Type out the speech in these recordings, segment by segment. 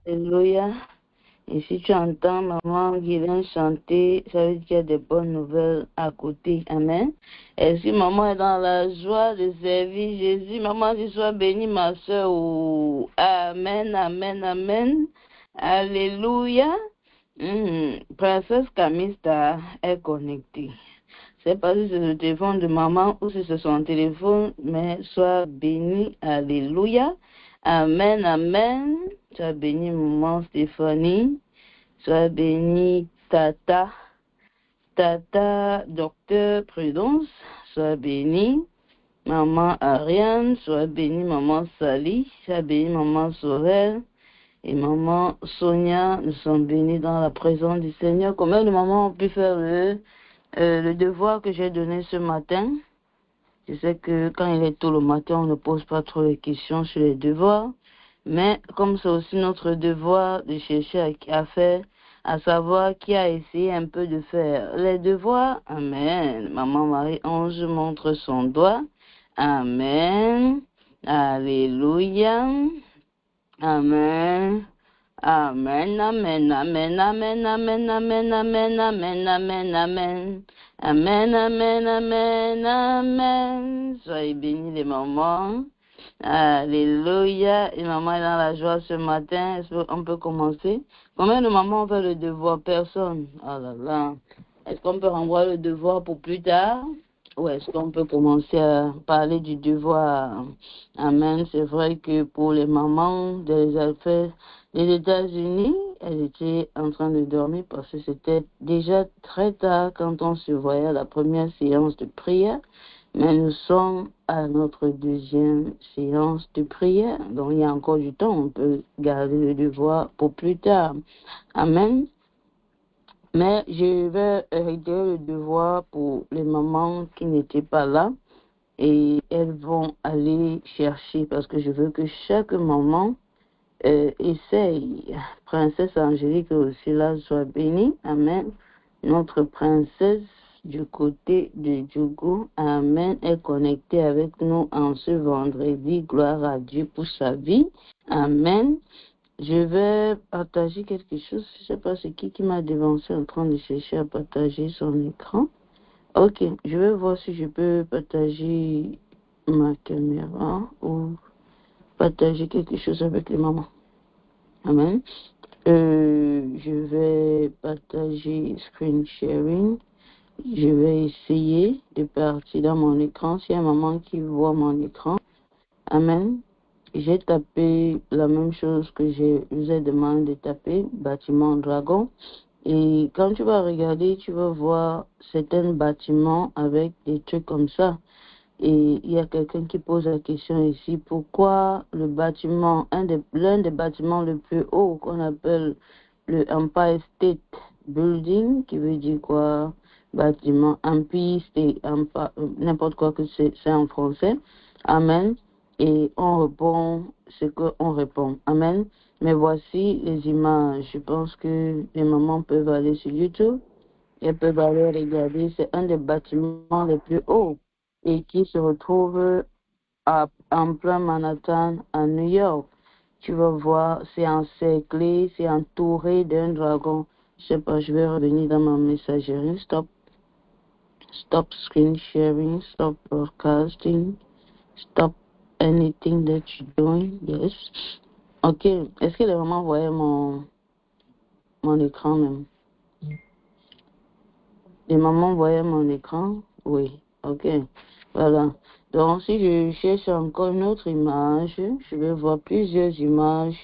Alléluia. Et si tu entends maman qui vient chanter, ça veut dire qu'il y a des bonnes nouvelles à côté. Amen. Et si maman est dans la joie de servir Jésus, maman, tu sois bénie, ma soeur. Oh, amen, amen, amen. Alléluia. Princesse Camista est connectée. C'est pas si c'est le téléphone de maman ou si c'est son téléphone, mais sois bénie. Alléluia. Amen, amen. Sois bénie, maman Stéphanie. Sois bénie, Tata. Tata, docteur Prudence. Sois bénie. Maman Ariane. Sois bénie, maman Sally. Sois bénie, maman Sorel. Et maman Sonia, nous sommes bénis dans la présence du Seigneur. Combien de mamans ont pu faire le devoir que j'ai donné ce matin? Je sais que quand il est tôt le matin, on ne pose pas trop de questions sur les devoirs. Mais comme c'est aussi notre devoir de chercher à faire, à savoir qui a essayé un peu de faire les devoirs. Amen. Maman Marie-Ange montre son doigt. Amen. Alléluia. Amen. Amen, amen, amen, amen, amen, amen, amen, amen, amen, amen. Amen, amen, amen, amen. Soyez bénis les mamans. Alléluia. Et maman est dans la joie ce matin. Est-ce qu'on peut commencer? Combien de mamans ont fait le devoir? Personne. Oh là là. Est-ce qu'on peut renvoyer le devoir pour plus tard? Ou est-ce qu'on peut commencer à parler du devoir? Amen. C'est vrai que pour les mamans des affaires des États-Unis, elles étaient en train de dormir parce que c'était déjà très tard quand on se voyait à la première séance de prière. Mais nous sommes à notre deuxième séance de prière. Donc il y a encore du temps. On peut garder le devoir pour plus tard. Amen. Mais je vais réitérer le devoir pour les mamans qui n'étaient pas là et elles vont aller chercher parce que je veux que chaque maman essaye. Princesse Angélique aussi là, soit bénie. Amen. Notre princesse du côté de Djougou, Amen, est connectée avec nous en ce vendredi. Gloire à Dieu pour sa vie. Amen. Je vais partager quelque chose. Je ne sais pas c'est qui m'a devancé en train de chercher à partager son écran. Ok, je vais voir si je peux partager ma caméra ou partager quelque chose avec les mamans. Amen. Je vais partager screen sharing. Je vais essayer de partir dans mon écran. S'il y a un maman qui voit mon écran. Amen. J'ai tapé la même chose que je vous ai demandé de taper, bâtiment dragon. Et quand tu vas regarder, tu vas voir certains bâtiments avec des trucs comme ça. Et il y a quelqu'un qui pose la question ici, pourquoi le bâtiment, l'un des bâtiments le plus haut qu'on appelle le Empire State Building, qui veut dire quoi? Bâtiment, Empire State, n'importe quoi que c'est en français. Amen. Et on répond ce qu'on répond. Amen. Mais voici les images. Je pense que les mamans peuvent aller sur YouTube. Elles peuvent aller regarder. C'est un des bâtiments les plus hauts et qui se retrouve en plein Manhattan, à New York. Tu vas voir, c'est encerclé, c'est entouré d'un dragon. Je sais pas, je vais revenir dans ma messagerie. Stop screen sharing, stop broadcasting, stop anything that you're doing. Yes. Ok. Est-ce que les mamans voyaient mon écran même? Les mamans voyaient mon écran? Oui. Ok. Voilà. Donc, si je cherche encore une autre image, je vais voir plusieurs images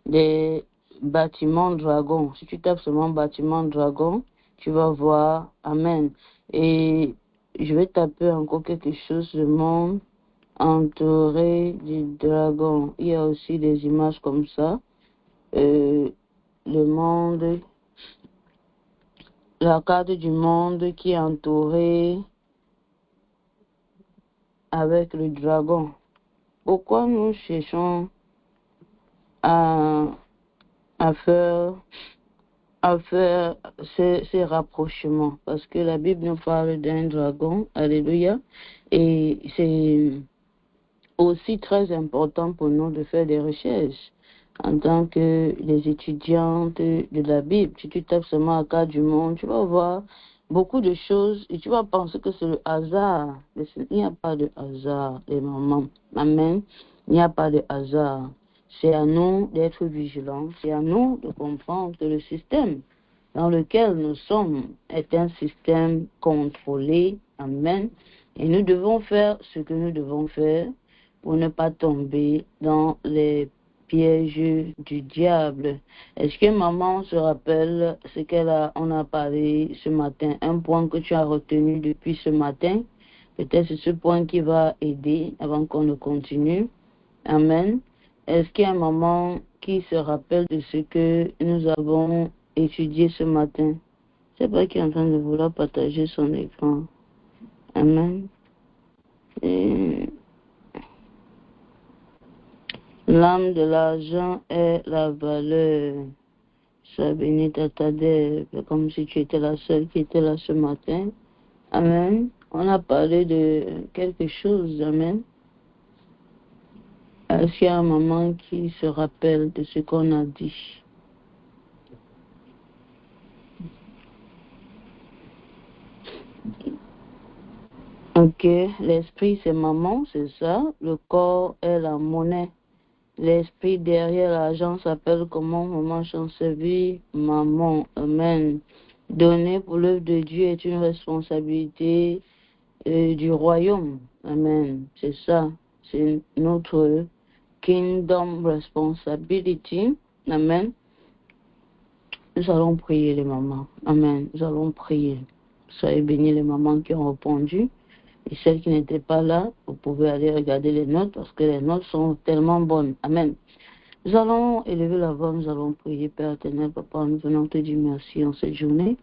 des bâtiments dragons. Si tu tapes seulement bâtiment dragon, tu vas voir Amen. Et je vais taper encore quelque chose, le monde entouré du dragon. Il y a aussi des images comme ça. Le monde, la carte du monde qui est entourée avec le dragon. Pourquoi nous cherchons à faire ces rapprochements? Parce que la Bible nous parle d'un dragon, alléluia, et c'est aussi très important pour nous de faire des recherches. en tant que les étudiantes de la Bible. Si tu tapes seulement à du monde, tu vas voir beaucoup de choses et tu vas penser que c'est le hasard. Mais il n'y a pas de hasard, les mamans. Amen. Il n'y a pas de hasard. C'est à nous d'être vigilants. C'est à nous de comprendre que le système dans lequel nous sommes est un système contrôlé. Amen. Et nous devons faire ce que nous devons faire pour ne pas tomber dans les pièges du diable. Est-ce que maman se rappelle ce on a parlé ce matin, un point que tu as retenu depuis ce matin? Peut-être c'est ce point qui va aider avant qu'on ne continue. Amen. Est-ce qu'il y a un maman qui se rappelle de ce que nous avons étudié ce matin? C'est pas qui est en train de vouloir partager son écran. Amen. Et l'âme de l'argent est la valeur. Sois bénie, Tata Deb, comme si tu étais la seule qui était là ce matin. Amen. On a parlé de quelque chose. Amen. Est-ce qu'il y a un maman qui se rappelle de ce qu'on a dit? Ok, l'esprit c'est maman, c'est ça. Le corps est la monnaie. L'esprit derrière l'argent s'appelle comment? Maman Chancevis, maman. Amen. Donner pour l'œuvre de Dieu est une responsabilité du royaume. Amen. C'est ça. C'est notre kingdom responsibility. Amen. Nous allons prier les mamans. Amen. Nous allons prier. Soyez bénis les mamans qui ont répondu. Et celles qui n'étaient pas là, vous pouvez aller regarder les notes parce que les notes sont tellement bonnes. Amen. Nous allons élever la voix, nous allons prier, Père éternel, Papa, nous venons te dire merci en cette journée.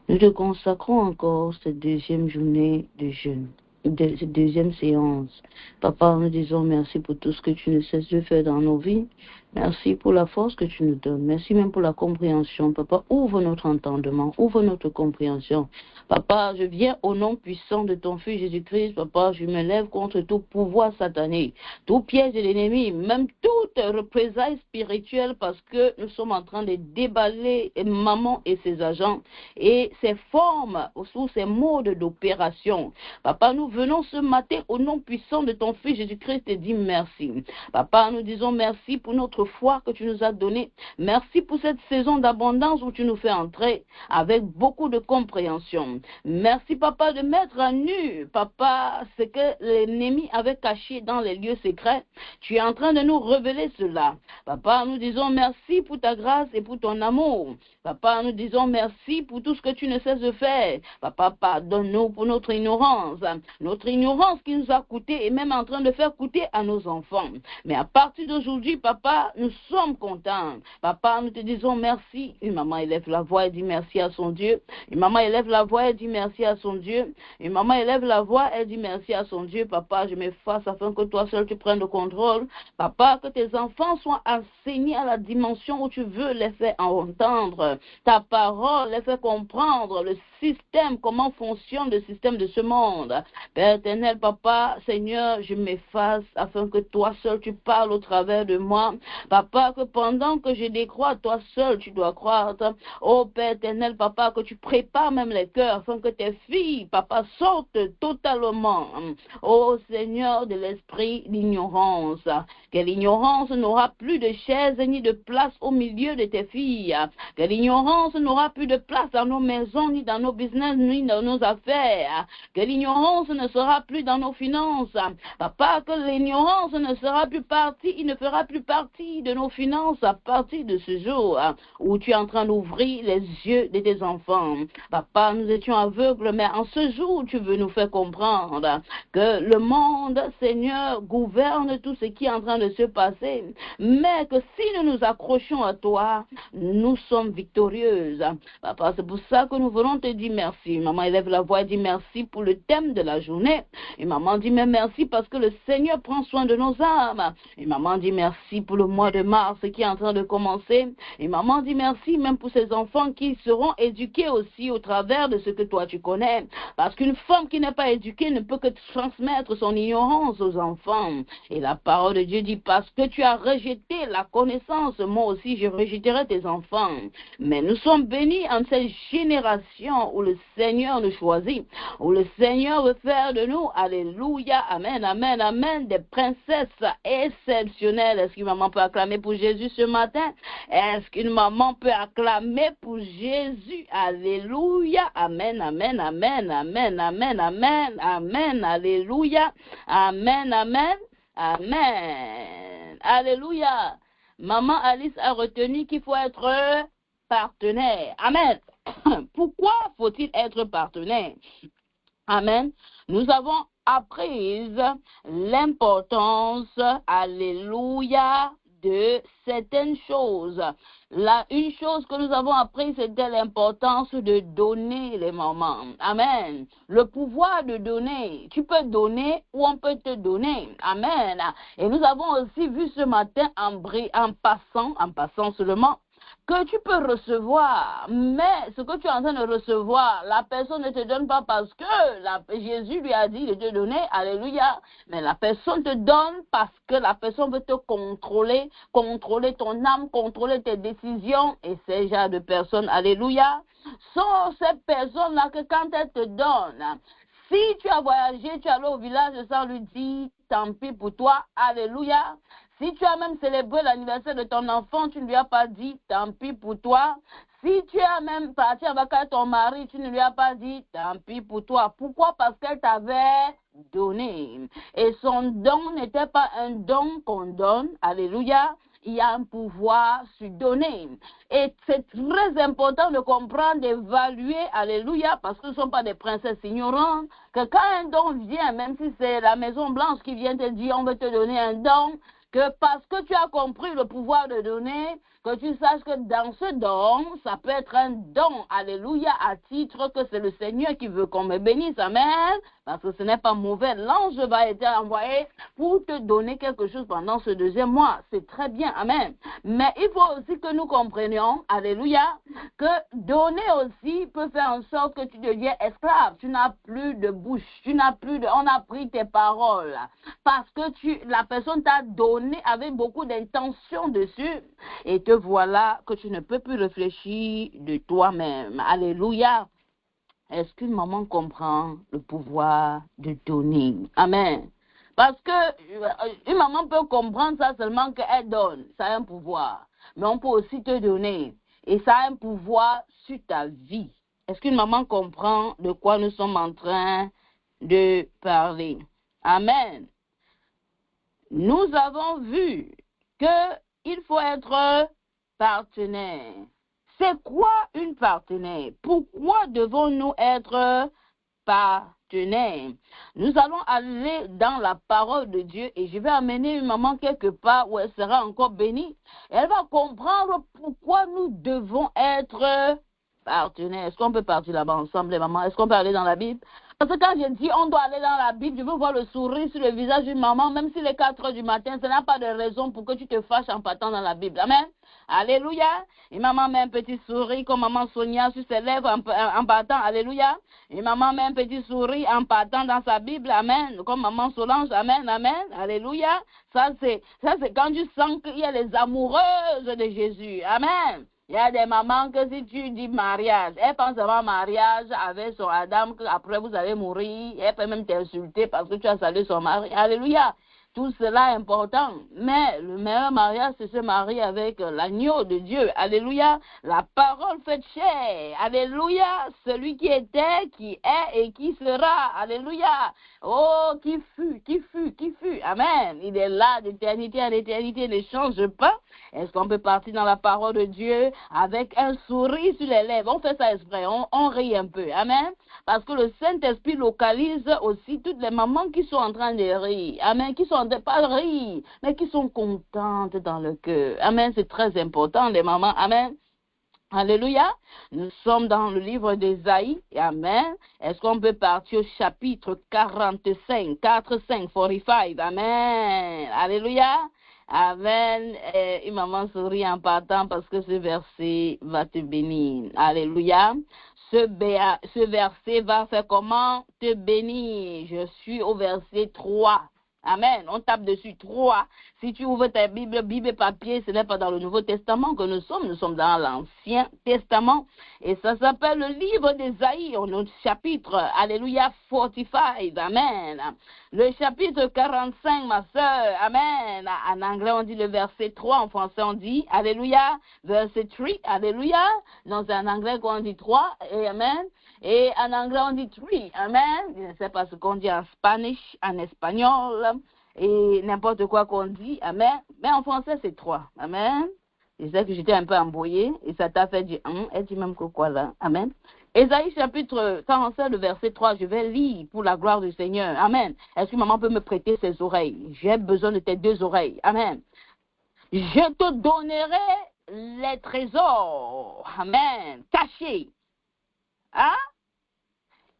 Nous te consacrons encore cette deuxième journée de jeûne, cette deuxième séance. Papa, nous disons merci pour tout ce que tu ne cesses de faire dans nos vies. Merci pour la force que tu nous donnes. Merci même pour la compréhension. Papa, ouvre notre entendement, ouvre notre compréhension. Papa, je viens au nom puissant de ton Fils Jésus-Christ. Papa, je me lève contre tout pouvoir satané, tout piège de l'ennemi, même toute représailles spirituelle parce que nous sommes en train de déballer maman et ses agents et ses formes sous ses modes d'opération. Papa, nous venons ce matin au nom puissant de ton Fils Jésus-Christ et dis merci. Papa, nous disons merci pour notre foi que tu nous as donnée. Merci pour cette saison d'abondance où tu nous fais entrer avec beaucoup de compréhension. Merci, Papa, de mettre à nu, Papa, ce que l'ennemi avait caché dans les lieux secrets. Tu es en train de nous révéler cela. Papa, nous disons merci pour ta grâce et pour ton amour. Papa, nous disons merci pour tout ce que tu ne cesses de faire. Papa, pardonne-nous pour notre ignorance qui nous a coûté et même en train de faire coûter à nos enfants. Mais à partir d'aujourd'hui, Papa, nous sommes contents. Papa, nous te disons merci. Une maman élève la voix et dit merci à son Dieu. Une maman élève la voix et dit merci à son Dieu. Une maman élève la voix et dit merci à son Dieu. Papa, je m'efface afin que toi seul tu prennes le contrôle. Papa, que tes enfants soient enseignés à la dimension où tu veux les faire entendre. Ta parole les fait comprendre le système, comment fonctionne le système de ce monde. Père éternel, Papa, Seigneur, je m'efface afin que toi seul tu parles au travers de moi. Papa, que pendant que je décrois, toi seul tu dois croître. Oh Père éternel, Papa, que tu prépares même les cœurs afin que tes filles, Papa, sortent totalement. Oh Seigneur, de l'esprit d'ignorance. Que l'ignorance n'aura plus de chaise ni de place au milieu de tes filles. Que l'ignorance n'aura plus de place dans nos maisons, ni dans nos business, ni dans nos affaires. Que l'ignorance ne sera plus dans nos finances. Papa, que l'ignorance ne sera plus partie, il ne fera plus partie de nos finances à partir de ce jour où tu es en train d'ouvrir les yeux de tes enfants. Papa, nous étions aveugles, mais en ce jour, tu veux nous faire comprendre que le monde, Seigneur, gouverne tout ce qui est en train de se passer, mais que si nous nous accrochons à toi, nous sommes victorieuses. Papa, c'est pour ça que nous voulons te dire merci. Maman élève la voix et dit merci pour le thème de la journée. Et maman dit mais merci parce que le Seigneur prend soin de nos âmes. Et maman dit merci pour le mois de mars qui est en train de commencer. Et maman dit merci même pour ces enfants qui seront éduqués aussi au travers de ce que toi tu connais. Parce qu'une femme qui n'est pas éduquée ne peut que transmettre son ignorance aux enfants. Et la parole de Dieu dit, parce que tu as rejeté la connaissance, moi aussi je rejetterai tes enfants. Mais nous sommes bénis en cette génération où le Seigneur nous choisit, où le Seigneur veut faire de nous, alléluia, amen, amen, amen, des princesses exceptionnelles. Est-ce qu'une maman peut acclamer pour Jésus ce matin? Est-ce qu'une maman peut acclamer pour Jésus? Alléluia, amen, amen, amen, amen, amen, amen, amen, alléluia, amen, amen, amen, alléluia. Maman Alice a retenu qu'il faut être partenaire. Amen. Pourquoi faut-il être partenaire? Amen. Nous avons appris l'importance, alléluia, de certaines choses. Une chose que nous avons appris, c'était l'importance de donner les mamans. Amen. Le pouvoir de donner. Tu peux donner ou on peut te donner. Amen. Et nous avons aussi vu ce matin en passant seulement, que tu peux recevoir, mais ce que tu es en train de recevoir, la personne ne te donne pas parce que Jésus lui a dit de te donner, alléluia, mais la personne te donne parce que la personne veut te contrôler ton âme, contrôler tes décisions, et ces genres de personnes, alléluia, sont ces personnes-là que quand elles te donnent, si tu as voyagé, tu es allé au village, ça lui dit, tant pis pour toi, alléluia. Si tu as même célébré l'anniversaire de ton enfant, tu ne lui as pas dit, tant pis pour toi. Si tu as même parti avec ton mari, tu ne lui as pas dit, tant pis pour toi. Pourquoi? Parce qu'elle t'avait donné. Et son don n'était pas un don qu'on donne, alléluia. Il y a un pouvoir sur donner. Et c'est très important de comprendre, d'évaluer, alléluia, parce que ce ne sont pas des princesses ignorantes, que quand un don vient, même si c'est la Maison Blanche qui vient te dire, on veut te donner un don, que parce que tu as compris le pouvoir de donner, que tu saches que dans ce don, ça peut être un don, alléluia, à titre que c'est le Seigneur qui veut qu'on me bénisse, amen, parce que ce n'est pas mauvais. L'ange va être envoyé pour te donner quelque chose pendant ce deuxième mois, c'est très bien, amen. Mais il faut aussi que nous comprenions, alléluia, que donner aussi peut faire en sorte que tu deviens esclave, tu n'as plus de bouche, on a pris tes paroles, parce que la personne t'a donné avec beaucoup d'intention dessus, et te voilà que tu ne peux plus réfléchir de toi-même. Alléluia. Est-ce qu'une maman comprend le pouvoir de donner? Amen. Parce que une maman peut comprendre ça seulement qu'elle donne. Ça a un pouvoir. Mais on peut aussi te donner. Et ça a un pouvoir sur ta vie. Est-ce qu'une maman comprend de quoi nous sommes en train de parler? Amen. Nous avons vu qu'il faut être partenaire. C'est quoi une partenaire? Pourquoi devons-nous être partenaires? Nous allons aller dans la parole de Dieu et je vais amener une maman quelque part où elle sera encore bénie. Elle va comprendre pourquoi nous devons être partenaires. Est-ce qu'on peut partir là-bas ensemble, les mamans? Est-ce qu'on peut aller dans la Bible? Parce que quand je dis on doit aller dans la Bible, je veux voir le sourire sur le visage d'une maman, même s'il est 4 heures du matin, ça n'a pas de raison pour que tu te fâches en partant dans la Bible. Amen. Alléluia. Et maman met un petit sourire comme maman Sonia sur ses lèvres en partant. Alléluia. Et maman met un petit sourire en partant dans sa Bible. Amen. Comme maman Solange. Amen. Amen. Alléluia. Ça c'est quand tu sens qu'il y a les amoureuses de Jésus. Amen. Il y a des mamans que si tu dis mariage, elles pensent avoir mariage avec son Adam, qu'après vous allez mourir. Elle peut même t'insulter parce que tu as salué son mari. Alléluia. Tout cela est important. Mais le meilleur mariage, c'est se marier avec l'agneau de Dieu. Alléluia. La parole faite chair. Alléluia. Celui qui était, qui est et qui sera. Alléluia. Oh, qui fut. Amen. Il est là d'éternité en éternité. Il ne change pas. Est-ce qu'on peut partir dans la parole de Dieu avec un sourire sur les lèvres? On fait ça exprès. On rit un peu. Amen. Parce que le Saint-Esprit localise aussi toutes les mamans qui sont en train de rire. Amen. Qui sont pas rire, mais qui sont contentes dans le cœur. Amen. C'est très important, les mamans. Amen. Alléluia. Nous sommes dans le livre d'Ésaïe. Amen. Est-ce qu'on peut partir au chapitre 45, 45. Amen. Alléluia. Amen. Et maman sourit en partant parce que ce verset va te bénir. Alléluia. Ce verset va faire comment? Te bénir. Je suis au verset 3. Amen. On tape dessus 3. Si tu ouvres ta Bible, Bible papier, ce n'est pas dans le Nouveau Testament que nous sommes dans l'Ancien Testament. Et ça s'appelle le livre d'Ésaïe, au chapitre, alléluia, 45, amen. Le chapitre 45, ma soeur, amen. En anglais, on dit le verset 3, en français, on dit, alléluia, verset 3, alléluia. Non, c'est en anglais qu'on dit 3, et amen. Et en anglais, on dit 3, amen. Je ne sais pas ce qu'on dit en Spanish, en espagnol, et n'importe quoi qu'on dit, amen. Mais en français, c'est 3, amen. Je sais que j'étais un peu embrouillée, et ça t'a fait dire, elle dit même que quoi là, amen. Ésaïe chapitre 45, le verset 3, je vais lire pour la gloire du Seigneur, amen. Est-ce que maman peut me prêter ses oreilles? J'ai besoin de tes 2 oreilles, amen. Je te donnerai les trésors, amen, cachés, hein?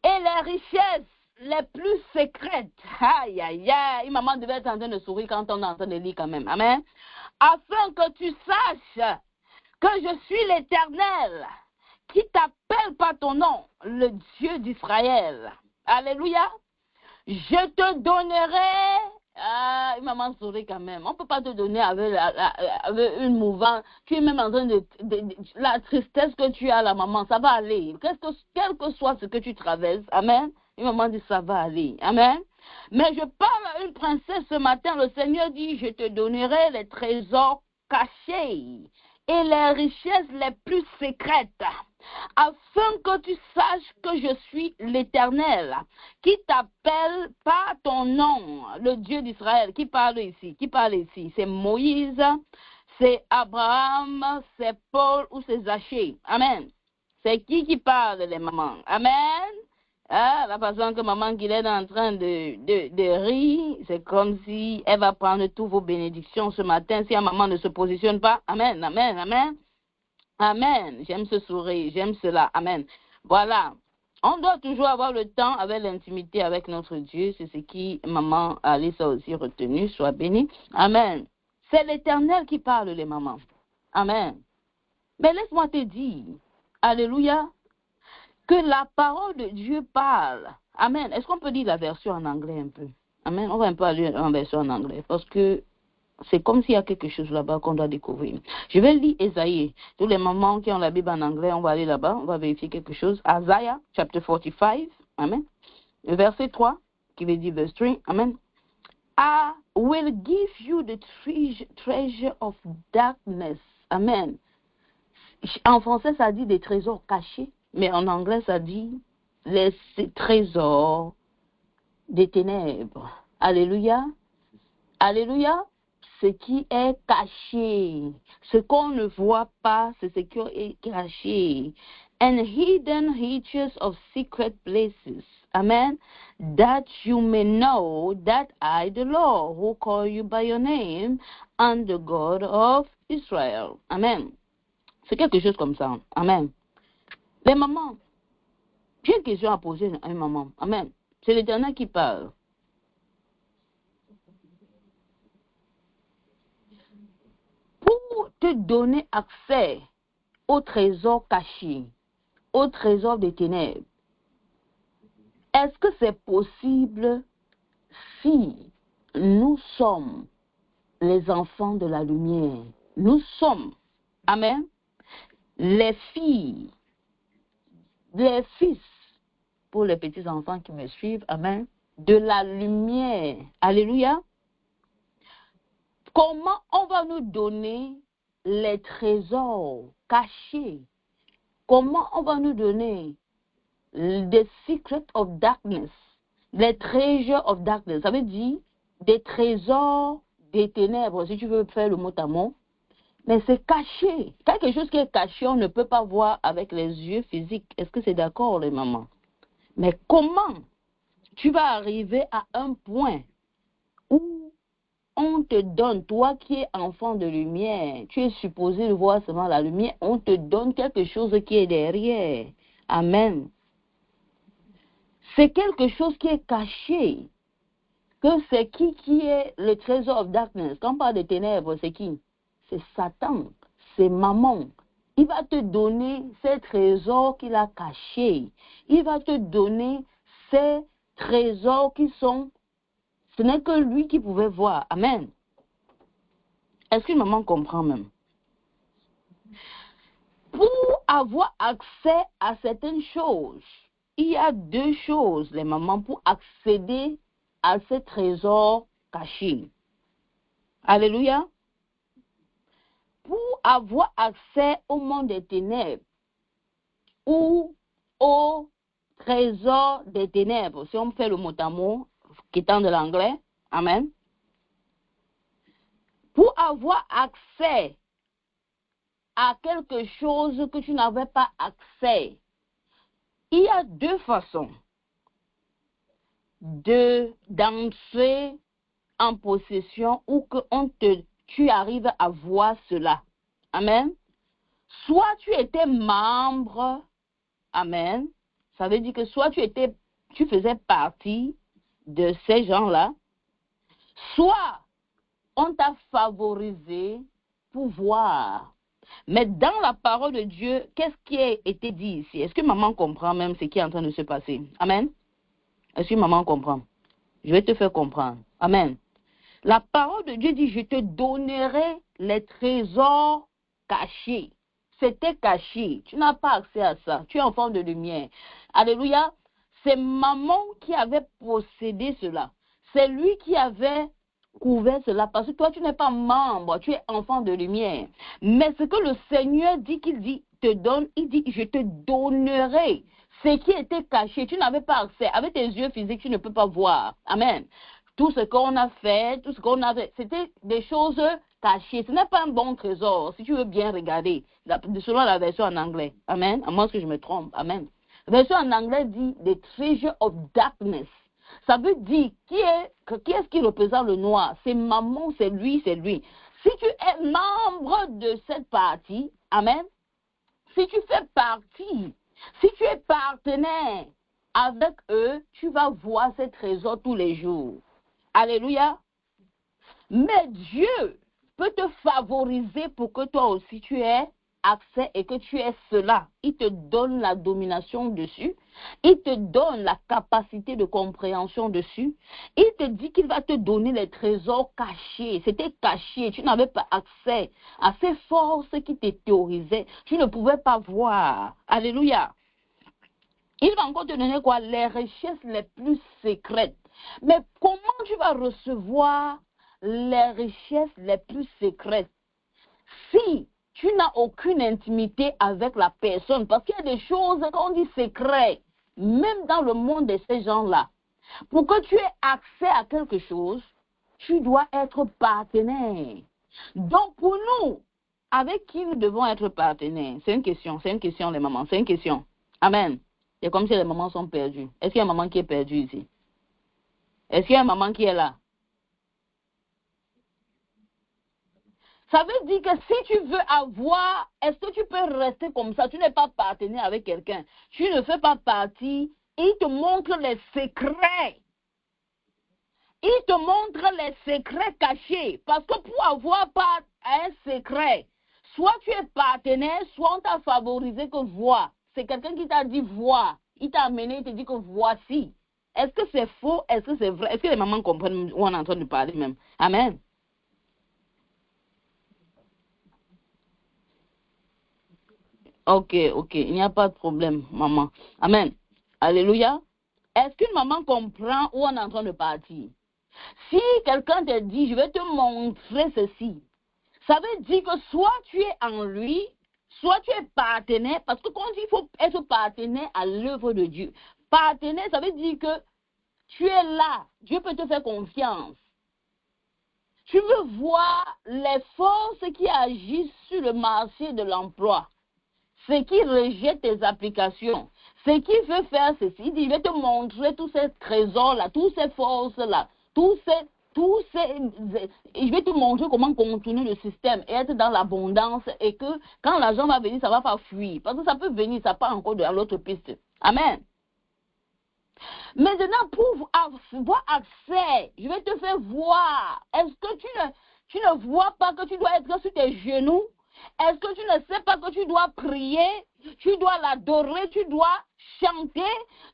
Et les richesses les plus secrètes. Aïe, aïe, aïe. Maman devait être en train de sourire quand on est en train de lire quand même. Amen. Afin que tu saches que je suis l'Éternel qui t'appelle par ton nom, le Dieu d'Israël. Alléluia. Je te donnerai... maman sourit quand même. On ne peut pas te donner avec une mouvance. Tu es même en train de la tristesse que tu as, la maman, ça va aller. Quel que soit ce que tu traverses, amen. Une maman dit, ça va aller, amen. Mais je parle à une princesse ce matin. Le Seigneur dit, je te donnerai les trésors cachés et les richesses les plus secrètes, afin que tu saches que je suis l'Éternel, qui t'appelle par ton nom, le Dieu d'Israël. Qui parle ici? Qui parle ici? C'est Moïse, c'est Abraham, c'est Paul ou c'est Zachée. Amen. C'est qui parle, les mamans? Amen. La façon que maman Guylaine est en train de rire, c'est comme si elle va prendre toutes vos bénédictions ce matin si la maman ne se positionne pas. Amen, amen, amen. Amen. J'aime ce sourire, j'aime cela. Amen. Voilà. On doit toujours avoir le temps avec l'intimité avec notre Dieu. C'est ce qui maman Alice a aussi retenu. Sois bénie. Amen. C'est l'Éternel qui parle, les mamans. Amen. Mais laisse-moi te dire, alléluia, que la parole de Dieu parle. Amen. Est-ce qu'on peut lire la version en anglais un peu? Amen. On va un peu aller en version en anglais parce que c'est comme s'il y a quelque chose là-bas qu'on doit découvrir. Je vais lire Ésaïe. Tous les mamans qui ont la Bible en anglais, on va aller là-bas, on va vérifier quelque chose. Isaiah, chapter 45. Amen. Le verset 3, qui veut dire verse 3. Amen. I will give you the treasure of darkness. Amen. En français, ça dit des trésors cachés, mais en anglais, ça dit les trésors des ténèbres. Alléluia. Alléluia. Ce qui est caché, ce qu'on ne voit pas, c'est ce qui est caché. And hidden riches of secret places. Amen. That you may know that I, the Lord, who call you by your name, am the God of Israel. Amen. C'est quelque chose comme ça. Amen. Les mamans, j'ai une question à poser à une maman. Amen. C'est l'Éternel qui parle. Pour te donner accès au trésor caché, au trésor des ténèbres, est-ce que c'est possible si nous sommes les enfants de la lumière? Nous sommes, amen, les filles, les fils, pour les petits enfants qui me suivent, amen, de la lumière. Alléluia. Comment on va nous donner les trésors cachés? Comment on va nous donner the secret of darkness? Les treasures of darkness, ça veut dire des trésors des ténèbres, si tu veux faire le mot à mot. Mais c'est caché. Quelque chose qui est caché, on ne peut pas voir avec les yeux physiques. Est-ce que c'est d'accord, les mamans? Mais comment tu vas arriver à un point où on te donne, toi qui es enfant de lumière, tu es supposé voir seulement la lumière, on te donne quelque chose qui est derrière. Amen. C'est quelque chose qui est caché. que c'est qui est le trésor of darkness. Quand on parle de ténèbres, c'est qui? C'est Satan, c'est maman. Il va te donner ces trésors qu'il a cachés. Il va te donner ces trésors qui sont... Ce n'est que lui qui pouvait voir. Amen. Est-ce que maman comprend même? Pour avoir accès à certaines choses, il y a deux choses, les mamans, pour accéder à ces trésors cachés. Alléluia. Pour avoir accès au monde des ténèbres ou au trésor des ténèbres, si on fait le mot à mot, quittant de l'anglais, amen. Pour avoir accès à quelque chose que tu n'avais pas accès, il y a deux façons d'entrer en possession ou que tu arrives à voir cela. Amen. Soit tu étais membre, amen. Ça veut dire que soit tu faisais partie de ces gens-là, soit on t'a favorisé pour voir. Mais dans la parole de Dieu, qu'est-ce qui a été dit ici? Est-ce que maman comprend même ce qui est en train de se passer? Amen. Est-ce que maman comprend? Je vais te faire comprendre. Amen. La parole de Dieu dit, je te donnerai les trésors cachés. C'était caché. Tu n'as pas accès à ça. Tu es enfant de lumière. Alléluia. C'est maman qui avait possédé cela. C'est lui qui avait couvert cela. Parce que toi, tu n'es pas membre. Tu es enfant de lumière. Mais ce que le Seigneur dit, te donne, il dit, je te donnerai ce qui était caché. Tu n'avais pas accès. Avec tes yeux physiques, tu ne peux pas voir. Amen. Tout ce qu'on a fait, c'était des choses cachées. Ce n'est pas un bon trésor, si tu veux bien regarder, selon la version en anglais. Amen. À moins que je me trompe. Amen. La version en anglais dit « the treasure of darkness ». Ça veut dire qui est-ce qui représente le noir? C'est maman, c'est lui, c'est lui. Si tu es membre de cette partie, amen, si tu fais partie, si tu es partenaire avec eux, tu vas voir ces trésors tous les jours. Alléluia. Mais Dieu peut te favoriser pour que toi aussi tu aies accès et que tu aies cela. Il te donne la domination dessus. Il te donne la capacité de compréhension dessus. Il te dit qu'il va te donner les trésors cachés. C'était caché. Tu n'avais pas accès à ces forces qui te théorisaient. Tu ne pouvais pas voir. Alléluia. Il va encore te donner quoi? Les richesses les plus secrètes. Mais comment tu vas recevoir les richesses les plus secrètes si tu n'as aucune intimité avec la personne? Parce qu'il y a des choses qu'on dit secrètes, même dans le monde de ces gens-là. Pour que tu aies accès à quelque chose, tu dois être partenaire. Donc pour nous, avec qui nous devons être partenaires? C'est une question les mamans, c'est une question. Amen. C'est comme si les mamans sont perdues. Est-ce qu'il y a une maman qui est perdue ici? Est-ce qu'il y a une maman qui est là? Ça veut dire que si tu veux avoir, est-ce que tu peux rester comme ça? Tu n'es pas partenaire avec quelqu'un. Tu ne fais pas partie. Il te montre les secrets. Il te montre les secrets cachés. Parce que pour avoir pas un secret, soit tu es partenaire, soit on t'a favorisé que vois. C'est quelqu'un qui t'a dit vois. Il t'a amené, il te dit que voici. Est-ce que c'est faux? Est-ce que c'est vrai? Est-ce que les mamans comprennent où on est en train de parler même? Amen. Ok. Il n'y a pas de problème, maman. Amen. Alléluia. Est-ce qu'une maman comprend où on est en train de partir? Si quelqu'un te dit, je vais te montrer ceci, ça veut dire que soit tu es en lui, soit tu es partenaire, parce que quand on dit qu'il faut être partenaire à l'œuvre de Dieu, partenaire, ça veut dire que tu es là, Dieu peut te faire confiance. Tu veux voir les forces qui agissent sur le marché de l'emploi, ce qui rejette tes applications, ce qui veut faire ceci, il dit, je vais te montrer tous ces trésors-là, toutes ces forces-là, je vais te montrer comment contourner le système et être dans l'abondance et que quand l'argent va venir, ça ne va pas fuir. Parce que ça peut venir, ça part encore de l'autre piste. Amen. Maintenant, pour avoir accès, je vais te faire voir. Est-ce que tu ne vois pas que tu dois être sur tes genoux? Est-ce que tu ne sais pas que tu dois prier? Tu dois l'adorer, tu dois chanter,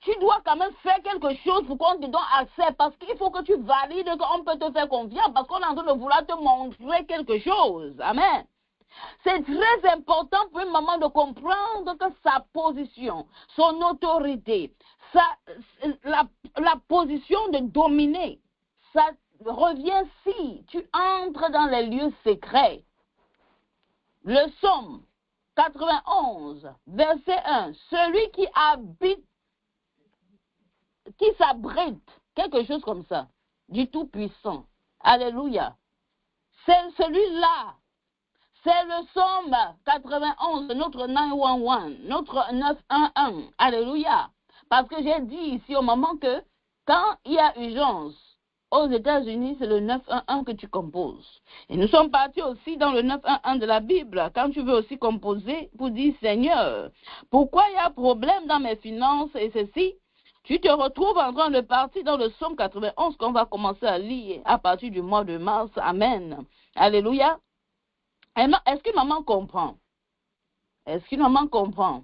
tu dois quand même faire quelque chose pour qu'on te donne accès. Parce qu'il faut que tu valides qu'on peut te faire confiance. Parce qu'on est en train de vouloir te montrer quelque chose. Amen. C'est très important pour une maman de comprendre que sa position, son autorité, la position de dominer, ça revient si tu entres dans les lieux secrets. Le psaume 91, verset 1, celui qui habite, qui s'abrite, quelque chose comme ça, du Tout-Puissant. Alléluia. C'est celui-là. C'est le psaume 91, notre 911, notre 911. Alléluia. Parce que j'ai dit ici au moment que quand il y a urgence aux États-Unis, c'est le 911 que tu composes. Et nous sommes partis aussi dans le 911 de la Bible. Quand tu veux aussi composer pour dire Seigneur, pourquoi il y a problème dans mes finances et ceci? Tu te retrouves en train de partir dans le psaume 91 qu'on va commencer à lire à partir du mois de mars. Amen. Alléluia. Est-ce que maman comprend? Est-ce que maman comprend?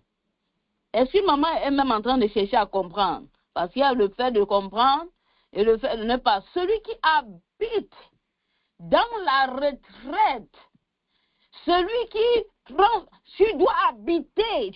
Est-ce que maman est même en train de chercher à comprendre? Parce qu'il y a le fait de comprendre et le fait de ne pas. Celui qui habite dans la retraite, celui qui prend, tu dois habiter,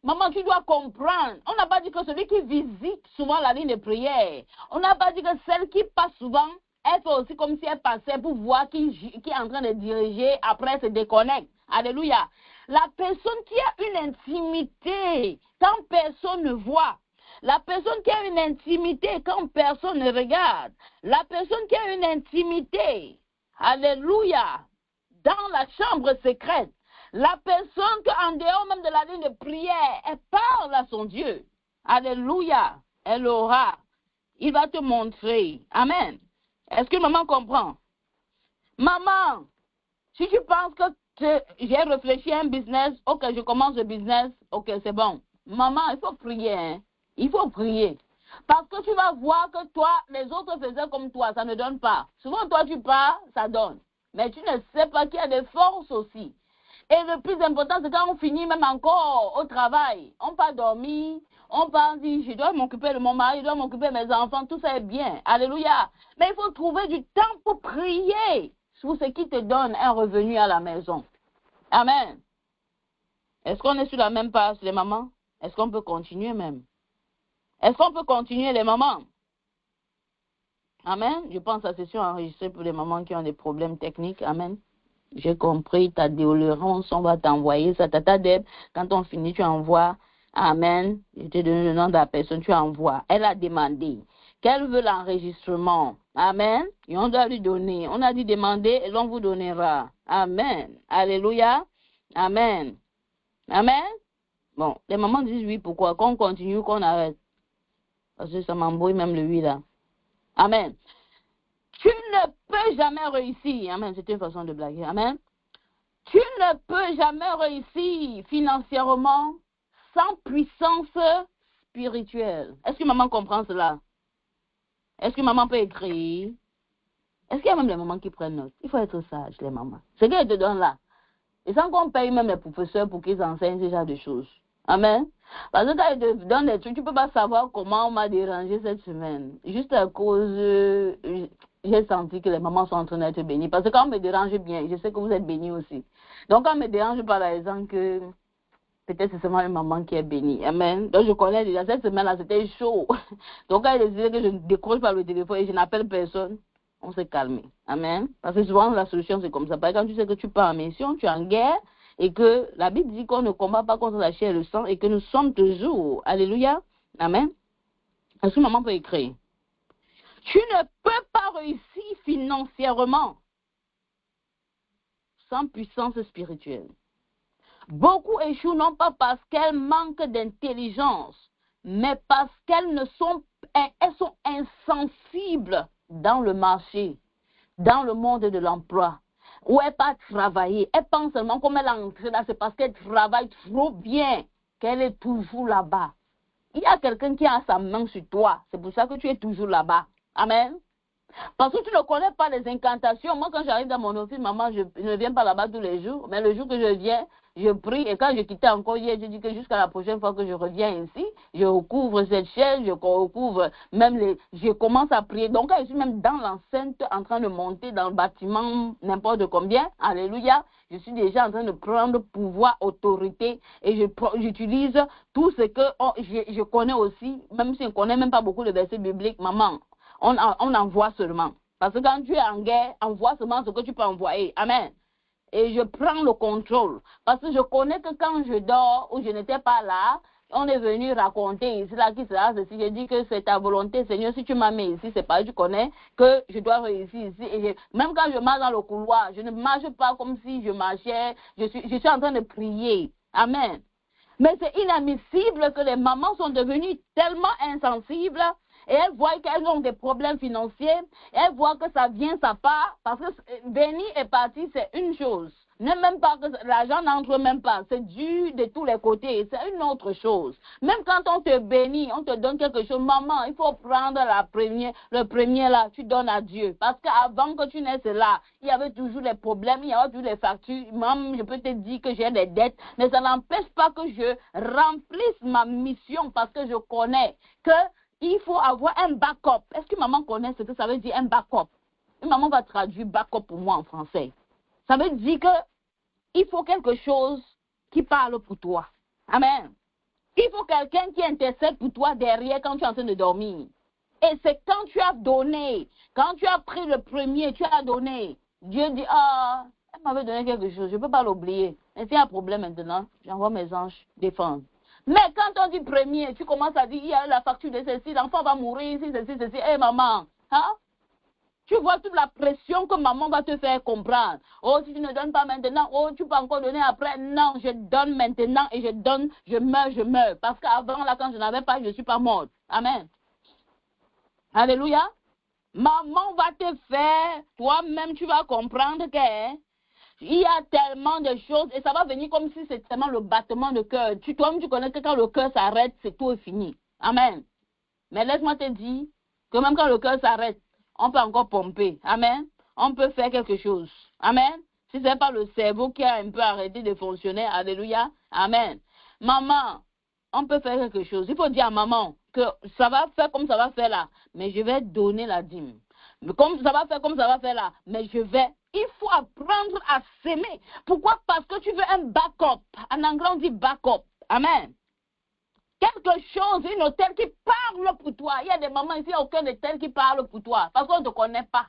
maman, tu dois comprendre. On n'a pas dit que celui qui visite souvent la ligne de prière, on n'a pas dit que celle qui passe souvent, elle fait aussi comme si elle passait pour voir qui est en train de diriger, après elle se déconnecte. Alléluia. La personne qui a une intimité, quand personne ne voit, la personne qui a une intimité, quand personne ne regarde, la personne qui a une intimité, alléluia, dans la chambre secrète, la personne qu'en dehors même de la ligne de prière, elle parle à son Dieu. Alléluia, elle aura. Il va te montrer. Amen. Est-ce que maman comprend? Maman, si tu penses que j'ai réfléchi à un business, ok, je commence le business, ok, c'est bon. Maman, il faut prier, hein? Il faut prier. Parce que tu vas voir que toi, les autres faisaient comme toi, ça ne donne pas. Souvent, toi, tu pars, ça donne. Mais tu ne sais pas qu'il y a des forces aussi. Et le plus important, c'est quand on finit même encore au travail. On part dormir, on part dire, je dois m'occuper de mon mari, je dois m'occuper de mes enfants, tout ça est bien. Alléluia. Mais il faut trouver du temps pour prier sur ce qui te donne un revenu à la maison. Amen. Est-ce qu'on est sur la même page, les mamans? Est-ce qu'on peut continuer même? Est-ce qu'on peut continuer, les mamans? Amen. Je pense que la session est enregistrée pour les mamans qui ont des problèmes techniques. Amen. J'ai compris ta déolérance, on va t'envoyer ça. Tata Deb, quand on finit, tu envoies. Amen. Je te donne le nom de la personne, tu envoies. Elle a demandé qu'elle veut l'enregistrement. Amen. Et on doit lui donner. On a dit demander et l'on vous donnera. Amen. Alléluia. Amen. Amen. Bon, les mamans disent oui, pourquoi? Qu'on continue ou qu'on arrête? Parce que ça m'embrouille même le oui là. Amen. Tu ne peux jamais réussir. Amen. C'est une façon de blaguer. Amen. Tu ne peux jamais réussir financièrement sans puissance spirituelle. Est-ce que maman comprend cela? Est-ce que maman peut écrire? Est-ce qu'il y a même les mamans qui prennent note? Il faut être sage, les mamans. Ce qu'elles te donnent là. Et sans qu'on paye même les professeurs pour qu'ils enseignent ce genre de choses. Amen. Parce que quand ils te donnent des trucs, tu ne peux pas savoir comment on m'a dérangé cette semaine. Juste à cause, j'ai senti que les mamans sont en train d'être bénies. Parce que quand on me dérange bien, je sais que vous êtes bénis aussi. Donc quand on me dérange par exemple que peut-être c'est seulement une maman qui est bénie. Amen. Donc je connais déjà, cette semaine-là, c'était chaud. Donc quand il décidait que je ne décroche pas le téléphone et je n'appelle personne, on s'est calmé. Amen. Parce que souvent la solution c'est comme ça. Par exemple, tu sais que tu pars en mission, tu es en guerre, et que la Bible dit qu'on ne combat pas contre la chair et le sang, et que nous sommes toujours. Alléluia. Amen. Est-ce que maman peut écrire? Tu ne peux pas réussir financièrement sans puissance spirituelle. Beaucoup échouent non pas parce qu'elles manquent d'intelligence, mais parce qu'elles sont insensibles dans le marché, dans le monde de l'emploi, où elle pas travailler. Elle pense seulement comme elle est entrée là, c'est parce qu'elle travaille trop bien qu'elle est toujours là-bas. Il y a quelqu'un qui a sa main sur toi. C'est pour ça que tu es toujours là-bas. Amen. Parce que tu ne connais pas les incantations. Moi, quand j'arrive dans mon office, maman, je ne viens pas là-bas tous les jours. Mais le jour que je viens, je prie. Et quand je quittais encore hier, je dis que jusqu'à la prochaine fois que je reviens ici, je recouvre cette chaise, je recouvre même les... Je commence à prier. Donc, quand je suis même dans l'enceinte, en train de monter dans le bâtiment, n'importe combien, alléluia, je suis déjà en train de prendre pouvoir, autorité. Et j'utilise tout ce que je connais aussi, même si je ne connais même pas beaucoup de versets bibliques, maman. On envoie seulement. Parce que quand tu es en guerre, envoie seulement ce que tu peux envoyer. Amen. Et je prends le contrôle. Parce que je connais que quand je dors ou je n'étais pas là, on est venu raconter ici, là, qui sera ceci. Je dis que c'est ta volonté, Seigneur. Si tu m'as mis ici, c'est pas, tu connais que je dois réussir ici. Et même quand je marche dans le couloir, je ne marche pas comme si je marchais. Je suis en train de prier. Amen. Mais c'est inadmissible que les mamans sont devenues tellement insensibles. Et elles voient qu'elles ont des problèmes financiers. Et elles voient que ça vient, ça part. Parce que béni et parti, c'est une chose. Ne même pas que l'argent n'entre même pas. C'est dû de tous les côtés. C'est une autre chose. Même quand on te bénit, on te donne quelque chose. Maman, il faut prendre le premier là. Tu donnes à Dieu. Parce qu'avant que tu naisses là, il y avait toujours des problèmes. Il y avait toujours des factures. Même, je peux te dire que j'ai des dettes. Mais ça n'empêche pas que je remplisse ma mission. Parce que je connais que il faut avoir un backup. Est-ce que maman connaît ce que ça veut dire un backup? Une maman va traduire backup pour moi en français. Ça veut dire que il faut quelque chose qui parle pour toi. Amen. Il faut quelqu'un qui intercède pour toi derrière quand tu es en train de dormir. Et c'est quand tu as donné, quand tu as pris le premier, tu as donné. Dieu dit, ah, elle m'avait donné quelque chose, je ne peux pas l'oublier. Mais s'il y a un problème maintenant, j'envoie mes anges défendre. Mais quand on dit premier, tu commences à dire, il y a la facture de ceci, l'enfant va mourir, ceci. Hé maman, hein? Tu vois toute la pression que maman va te faire comprendre. Oh, si tu ne donnes pas maintenant, oh, tu peux encore donner après. Non, je donne maintenant et je donne, je meurs. Parce qu'avant, là, quand je n'avais pas, je ne suis pas morte. Amen. Alléluia. Maman va te faire, toi-même, tu vas comprendre que... Il y a tellement de choses et ça va venir comme si c'était tellement le battement de cœur. Toi-même, tu connais que quand le cœur s'arrête, c'est tout fini. Amen. Mais laisse-moi te dire que même quand le cœur s'arrête, on peut encore pomper. Amen. On peut faire quelque chose. Amen. Si ce n'est pas le cerveau qui a un peu arrêté de fonctionner, alléluia. Amen. Maman, on peut faire quelque chose. Il faut dire à maman que ça va faire comme ça va faire là, mais je vais donner la dîme. Comme ça va faire comme ça va faire là, mais il faut apprendre à s'aimer. Pourquoi? Parce que tu veux un backup. En anglais, on dit backup. Amen. Quelque chose, une hôtel qui parle pour toi. Il y a des mamans ici, il n'y a aucun hôtel qui parle pour toi. Parce qu'on ne te connaît pas.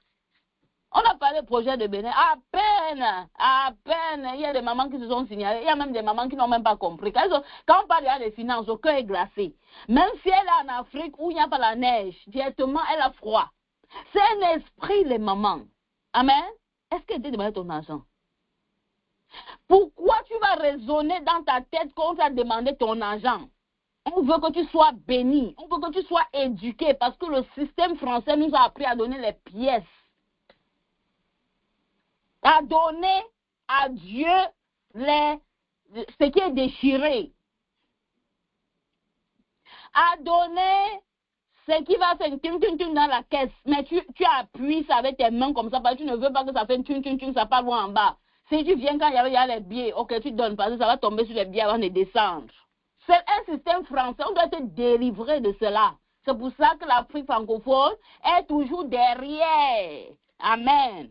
On a parlé du projet de Bénin. À peine. Il y a des mamans qui se sont signalées. Il y a même des mamans qui n'ont même pas compris. Quand on parle des finances, le cœur est glacé. Même si elle est en Afrique où il n'y a pas la neige, directement, elle a froid. C'est un esprit, les mamans. Amen. Est-ce qu'elle t'a demandé ton argent? Pourquoi tu vas raisonner dans ta tête qu'on t'a demandé ton argent? On veut que tu sois béni. On veut que tu sois éduqué parce que le système français nous a appris à donner les pièces. À donner à Dieu ce qui est déchiré. À donner ce qui va faire une dans la caisse. Mais tu appuies ça avec tes mains comme ça parce que tu ne veux pas que ça fasse ça part loin en bas. Si tu viens quand il y a les billets, ok, tu donnes parce que ça va tomber sur les billets avant de descendre. C'est un système français, on doit être délivré de cela. C'est pour ça que l'Afrique francophone est toujours derrière. Amen.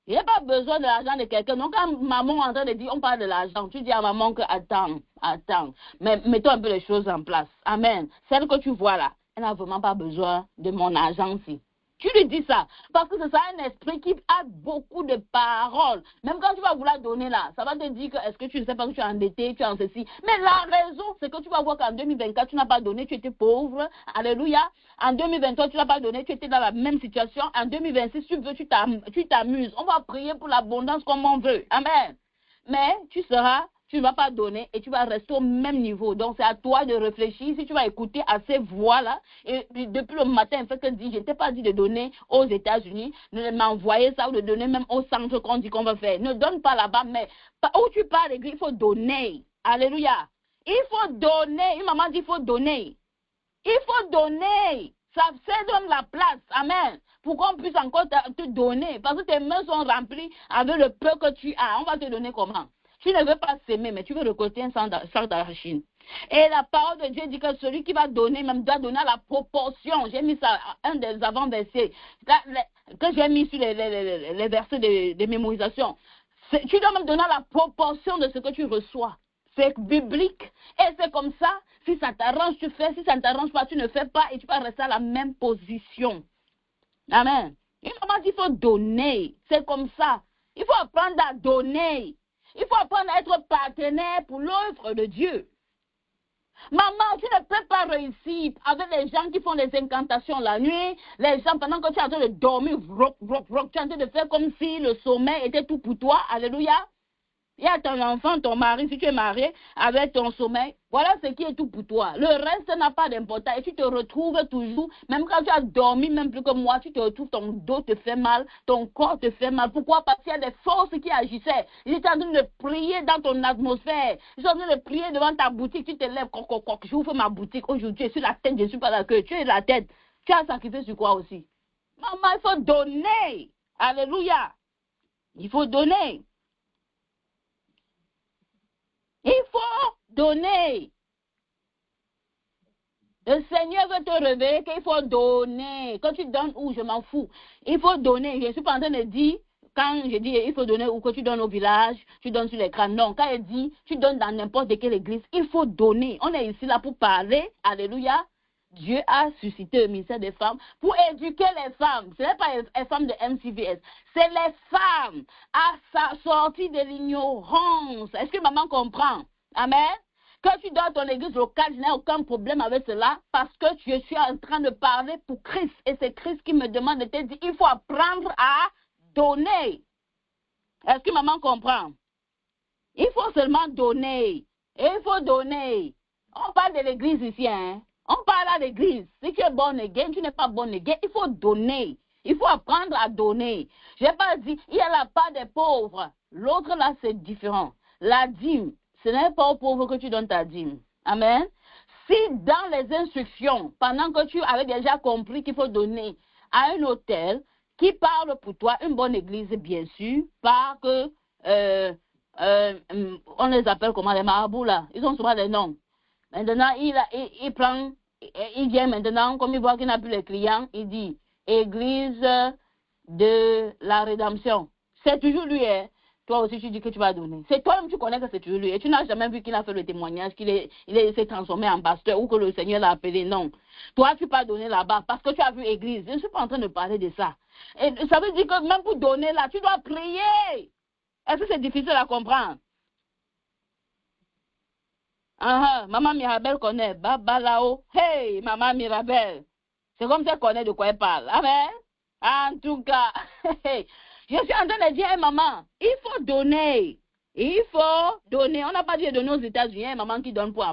Il n'y a pas besoin de l'argent de quelqu'un. Donc, quand maman est en train de dire, on parle de l'argent, tu dis à maman que attends. Mais mettons un peu les choses en place. Amen. Celle que tu vois là, elle n'a vraiment pas besoin de mon argent ici. Tu lui dis ça. Parce que c'est ça un esprit qui a beaucoup de paroles. Même quand tu vas vouloir donner là, ça va te dire que est-ce que tu ne sais pas que tu es endetté, tu es en ceci. Mais la raison, c'est que tu vas voir qu'en 2024, tu n'as pas donné, tu étais pauvre. Alléluia. En 2023, tu n'as pas donné, tu étais dans la même situation. En 2026, tu veux, tu t'amuses. On va prier pour l'abondance comme on veut. Amen. Mais tu ne vas pas donner et tu vas rester au même niveau. Donc, c'est à toi de réfléchir. Si tu vas écouter à ces voix-là, et depuis le matin, en fait, que je ne t'ai pas dit de donner aux États-Unis, de m'envoyer ça ou de donner même au centre qu'on dit qu'on va faire. Ne donne pas là-bas, mais où tu pars à l'église, il faut donner. Alléluia. Il faut donner. Une maman dit il faut donner. Il faut donner. Ça donne la place. Amen. Pour qu'on puisse encore te donner. Parce que tes mains sont remplies avec le peu que tu as. On va te donner comment? Tu ne veux pas s'aimer, mais tu veux récolter un sac d'arachide. Et la parole de Dieu dit que celui qui va donner, même doit donner à la proportion. J'ai mis ça, un des avant-versets, que j'ai mis sur les versets de mémorisation. Tu dois même donner à la proportion de ce que tu reçois. C'est biblique. Et c'est comme ça, si ça t'arrange, tu fais. Si ça ne t'arrange pas, tu ne fais pas. Et tu vas rester à la même position. Amen. Une maman dit qu'il faut donner. C'est comme ça. Il faut apprendre à donner. Il faut apprendre à être partenaire pour l'œuvre de Dieu. Maman, tu ne peux pas réussir avec les gens qui font des incantations la nuit, les gens pendant que tu es en train de dormir, tu es en train de faire comme si le sommeil était tout pour toi. Alléluia. Il y a ton enfant, ton mari, si tu es marié, avec ton sommeil. Voilà ce qui est tout pour toi. Le reste n'a pas d'importance. Et tu te retrouves toujours, même quand tu as dormi, même plus que moi, tu te retrouves, ton dos te fait mal, ton corps te fait mal. Pourquoi? Parce qu'il y a des forces qui agissaient. Ils étaient en train de prier dans ton atmosphère. Ils sont en train de prier devant ta boutique. Tu te lèves, j'ouvre ma boutique aujourd'hui. Je suis la tête, je ne suis pas la queue. Tu es la tête. Tu as sacrifié sur quoi aussi? Maman, il faut donner. Alléluia. Il faut donner. Il faut donner. Le Seigneur veut te révéler qu'il faut donner. Quand tu donnes où, je m'en fous. Il faut donner. Je ne suis pas en train de dire, quand je dis il faut donner ou que tu donnes au village, tu donnes sur l'écran. Non, quand il dit, tu donnes dans n'importe quelle église, il faut donner. On est ici là pour parler. Alléluia. Dieu a suscité le ministère des femmes pour éduquer les femmes. Ce n'est pas les femmes de MCVS. C'est les femmes à sortir de l'ignorance. Est-ce que maman comprend? Amen. Quand tu donnes ton église locale, je n'ai aucun problème avec cela parce que je suis en train de parler pour Christ. Et c'est Christ qui me demande de te dire, il faut apprendre à donner. Est-ce que maman comprend? Il faut seulement donner. Et il faut donner. On parle de l'église ici, hein. On parle à l'église. Si tu es born again, tu n'es pas born again, il faut donner. Il faut apprendre à donner. Je n'ai pas dit, il y a la part des pauvres. L'autre là, c'est différent. La dîme, ce n'est pas aux pauvres que tu donnes ta dîme. Amen. Si dans les instructions, pendant que tu avais déjà compris qu'il faut donner à un hôtel qui parle pour toi, une bonne église, bien sûr, pas que, on les appelle comment, les marabouts là, ils ont souvent des noms. Maintenant, il prend, il vient maintenant, comme il voit qu'il n'a plus les clients, il dit, Église de la rédemption. C'est toujours lui, hein. Toi aussi, tu dis que tu vas donner. C'est toi-même, tu connais que c'est toujours lui. Et tu n'as jamais vu qu'il a fait le témoignage, qu'il s'est transformé en pasteur ou que le Seigneur l'a appelé. Non. Toi, tu peux donner là-bas parce que tu as vu Église. Je ne suis pas en train de parler de ça. Et ça veut dire que même pour donner là, tu dois prier. Est-ce que c'est difficile à comprendre? Maman Mirabel connaît. Baba là-haut. Hey, maman Mirabel. C'est comme ça qu'elle connaît de quoi elle parle. Amen. En tout cas, je suis en train de dire, hey, maman, il faut donner. Il faut donner. On n'a pas dit de donner aux États-Unis. Une maman qui donne pour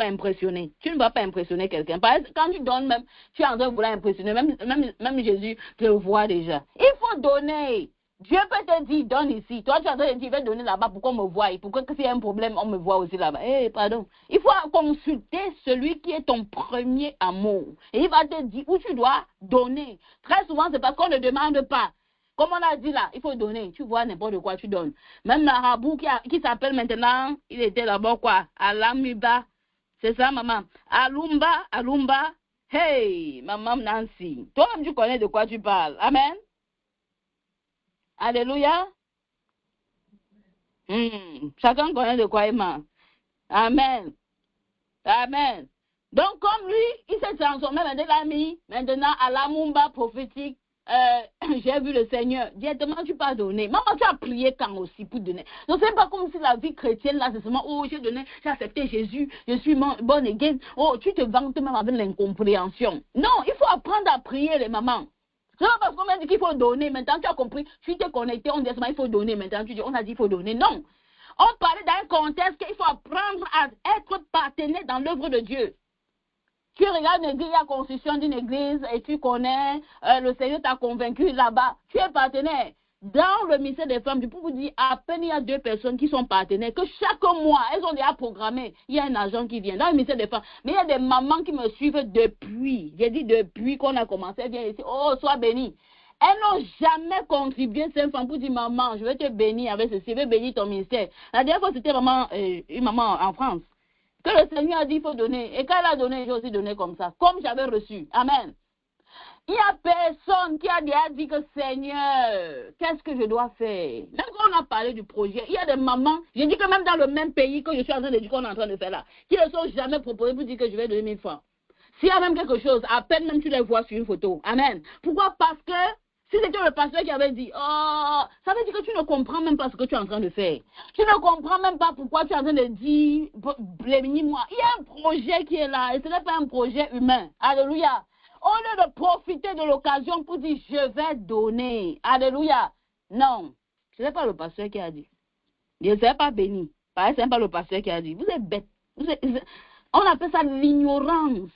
impressionner. Tu ne vas pas impressionner quelqu'un. Quand tu donnes même, tu es en train de vouloir impressionner. Même Jésus te le voit déjà. Il faut donner. Dieu peut te dire, donne ici. Toi, tu es en train de dire, il va donner là-bas pour qu'on me voie. Pour que s'il y a un problème, on me voit aussi là-bas. Eh, pardon. Il faut consulter celui qui est ton premier amour. Et il va te dire où tu dois donner. Très souvent, c'est parce qu'on ne demande pas. Comme on a dit là, il faut donner. Tu vois n'importe quoi, tu donnes. Même Marabou qui s'appelle maintenant, il était là-bas quoi? Alamiba. C'est ça, maman. Alumba. Hey, maman Nancy. Toi-même, tu connais de quoi tu parles. Amen. Alléluia. Chacun connaît de quoi il ment. Amen. Amen. Donc, comme lui, il s'est transformé maintenant à la Mumba prophétique. J'ai vu le Seigneur. Directement, tu peux donner. Maman, tu as prié quand aussi pour donner. Donc, c'est pas comme si la vie chrétienne, là, c'est seulement, oh, j'ai donné, j'ai accepté Jésus, je suis bonne again. Oh, tu te vantes même avec l'incompréhension. Non, il faut apprendre à prier, les mamans. C'est pas parce qu'on m'a dit qu'il faut donner. Maintenant, tu as compris. Tu t'es connecté, on dit il faut donner. Maintenant, tu dis, on a dit qu'il faut donner. Non. On parlait dans un contexte qu'il faut apprendre à être partenaire dans l'œuvre de Dieu. Tu regardes une église, la construction d'une église et tu connais, le Seigneur t'a convaincu là-bas. Tu es partenaire. Dans le ministère des femmes, je peux vous dire, à peine il y a 2 personnes qui sont partenaires, que chaque mois, elles ont déjà programmé, il y a un agent qui vient dans le ministère des femmes. Mais il y a des mamans qui me suivent depuis, j'ai dit depuis qu'on a commencé, elles viennent ici, oh, sois bénie. Elles n'ont jamais contribué, ces femmes, pour dire, maman, je vais te bénir avec ceci, je vais bénir ton ministère. La dernière fois, c'était une maman en France, que le Seigneur a dit, il faut donner. Et quand elle a donné, j'ai aussi donné comme ça, comme j'avais reçu. Amen. Il n'y a personne qui a déjà dit que Seigneur, qu'est-ce que je dois faire? Même quand on a parlé du projet, il y a des mamans, j'ai dit que même dans le même pays que je suis en train de dire qu'on est en train de faire là, qui ne sont jamais proposés pour dire que je vais donner 1000 francs. S'il y a même quelque chose, à peine même tu les vois sur une photo. Amen. Pourquoi? Parce que si c'était le pasteur qui avait dit, oh, ça veut dire que tu ne comprends même pas ce que tu es en train de faire. Tu ne comprends même pas pourquoi tu es en train de dire, bénis-moi. Il y a un projet qui est là et ce n'est pas un projet humain. Alléluia. Au lieu de profiter de l'occasion pour dire, je vais donner. Alléluia. Non, ce n'est pas le pasteur qui a dit. Je ne serai pas béni. Ce n'est pas le pasteur qui a dit. Vous êtes bête. On appelle ça l'ignorance.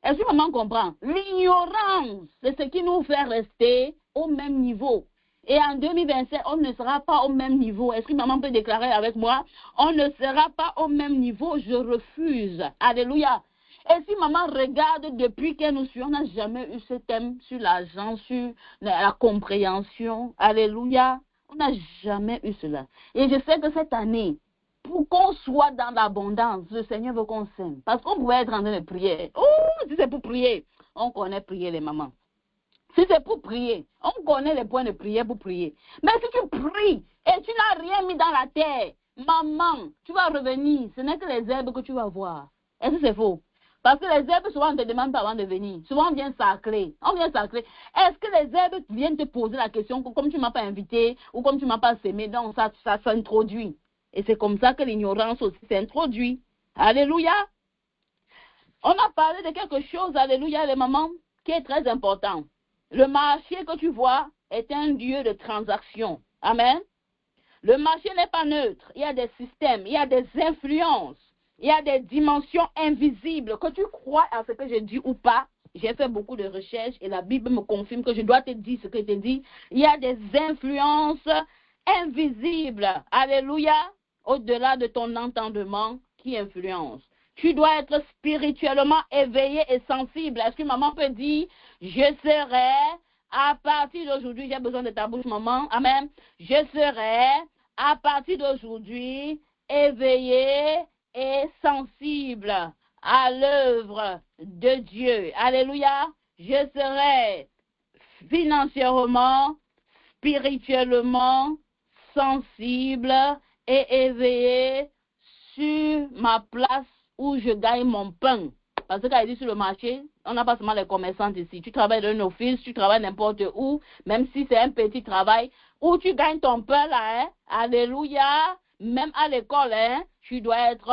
Est-ce que maman comprend? L'ignorance, c'est ce qui nous fait rester au même niveau. Et en 2027, on ne sera pas au même niveau. Est-ce que maman peut déclarer avec moi? On ne sera pas au même niveau. Je refuse. Alléluia. Et si maman regarde depuis qu'elle nous suit, on n'a jamais eu ce thème sur l'argent, sur la compréhension. Alléluia. On n'a jamais eu cela. Et je sais que cette année, pour qu'on soit dans l'abondance, le Seigneur veut qu'on s'aime. Parce qu'on pouvait être en train de prier. Oh, si c'est pour prier, on connaît prier les mamans. Si c'est pour prier, on connaît les points de prière pour prier. Mais si tu pries et tu n'as rien mis dans la terre, maman, tu vas revenir. Ce n'est que les herbes que tu vas voir. Est-ce que c'est faux? Parce que les herbes, souvent, on ne te demande pas avant de venir. Souvent, on vient sacrer. Est-ce que les herbes viennent te poser la question, comme tu ne m'as pas invité ou comme tu ne m'as pas sémé? Donc, ça s'introduit. Et c'est comme ça que l'ignorance aussi s'introduit. Alléluia. On a parlé de quelque chose, alléluia, les mamans, qui est très important. Le marché que tu vois est un lieu de transaction. Amen. Le marché n'est pas neutre. Il y a des systèmes, il y a des influences. Il y a des dimensions invisibles. Que tu crois à ce que je dis ou pas, j'ai fait beaucoup de recherches et la Bible me confirme que je dois te dire ce que je te dis. Il y a des influences invisibles. Alléluia. Au-delà de ton entendement qui influence. Tu dois être spirituellement éveillé et sensible. Est-ce que maman peut dire, je serai, à partir d'aujourd'hui, j'ai besoin de ta bouche, maman. Amen. Je serai, à partir d'aujourd'hui, éveillé et sensible à l'œuvre de Dieu. Alléluia. Je serai financièrement, spirituellement, sensible et éveillé sur ma place où je gagne mon pain. Parce que quand il dit sur le marché, on n'a pas seulement les commerçants ici. Tu travailles dans un office, tu travailles n'importe où, même si c'est un petit travail, où tu gagnes ton pain là, hein? Alléluia. Même à l'école, hein, tu dois être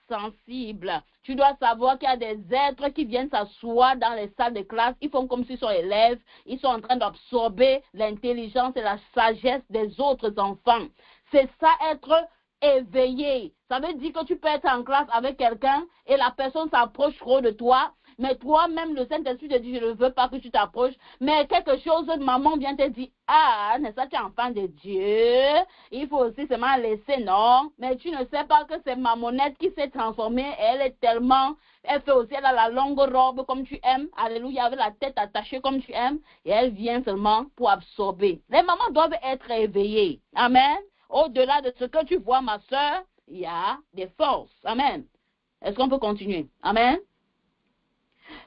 sensible. Tu dois savoir qu'il y a des êtres qui viennent s'asseoir dans les salles de classe. Ils font comme s'ils sont élèves. Ils sont en train d'absorber l'intelligence et la sagesse des autres enfants. C'est ça, être éveillé. Ça veut dire que tu peux être en classe avec quelqu'un et la personne s'approche trop de toi. Mais toi-même, le Saint-Esprit te dit, je ne veux pas que tu t'approches. Mais quelque chose, maman vient te dire, ah, n'est-ce pas, tu es enfant de Dieu. Il faut aussi seulement laisser, non. Mais tu ne sais pas que c'est mamonette qui s'est transformée. Elle est tellement, elle fait aussi, elle a la longue robe comme tu aimes. Alléluia, avec la tête attachée comme tu aimes. Et elle vient seulement pour absorber. Les mamans doivent être éveillées. Amen. Au-delà de ce que tu vois, ma soeur, il y a des forces. Amen. Est-ce qu'on peut continuer? Amen.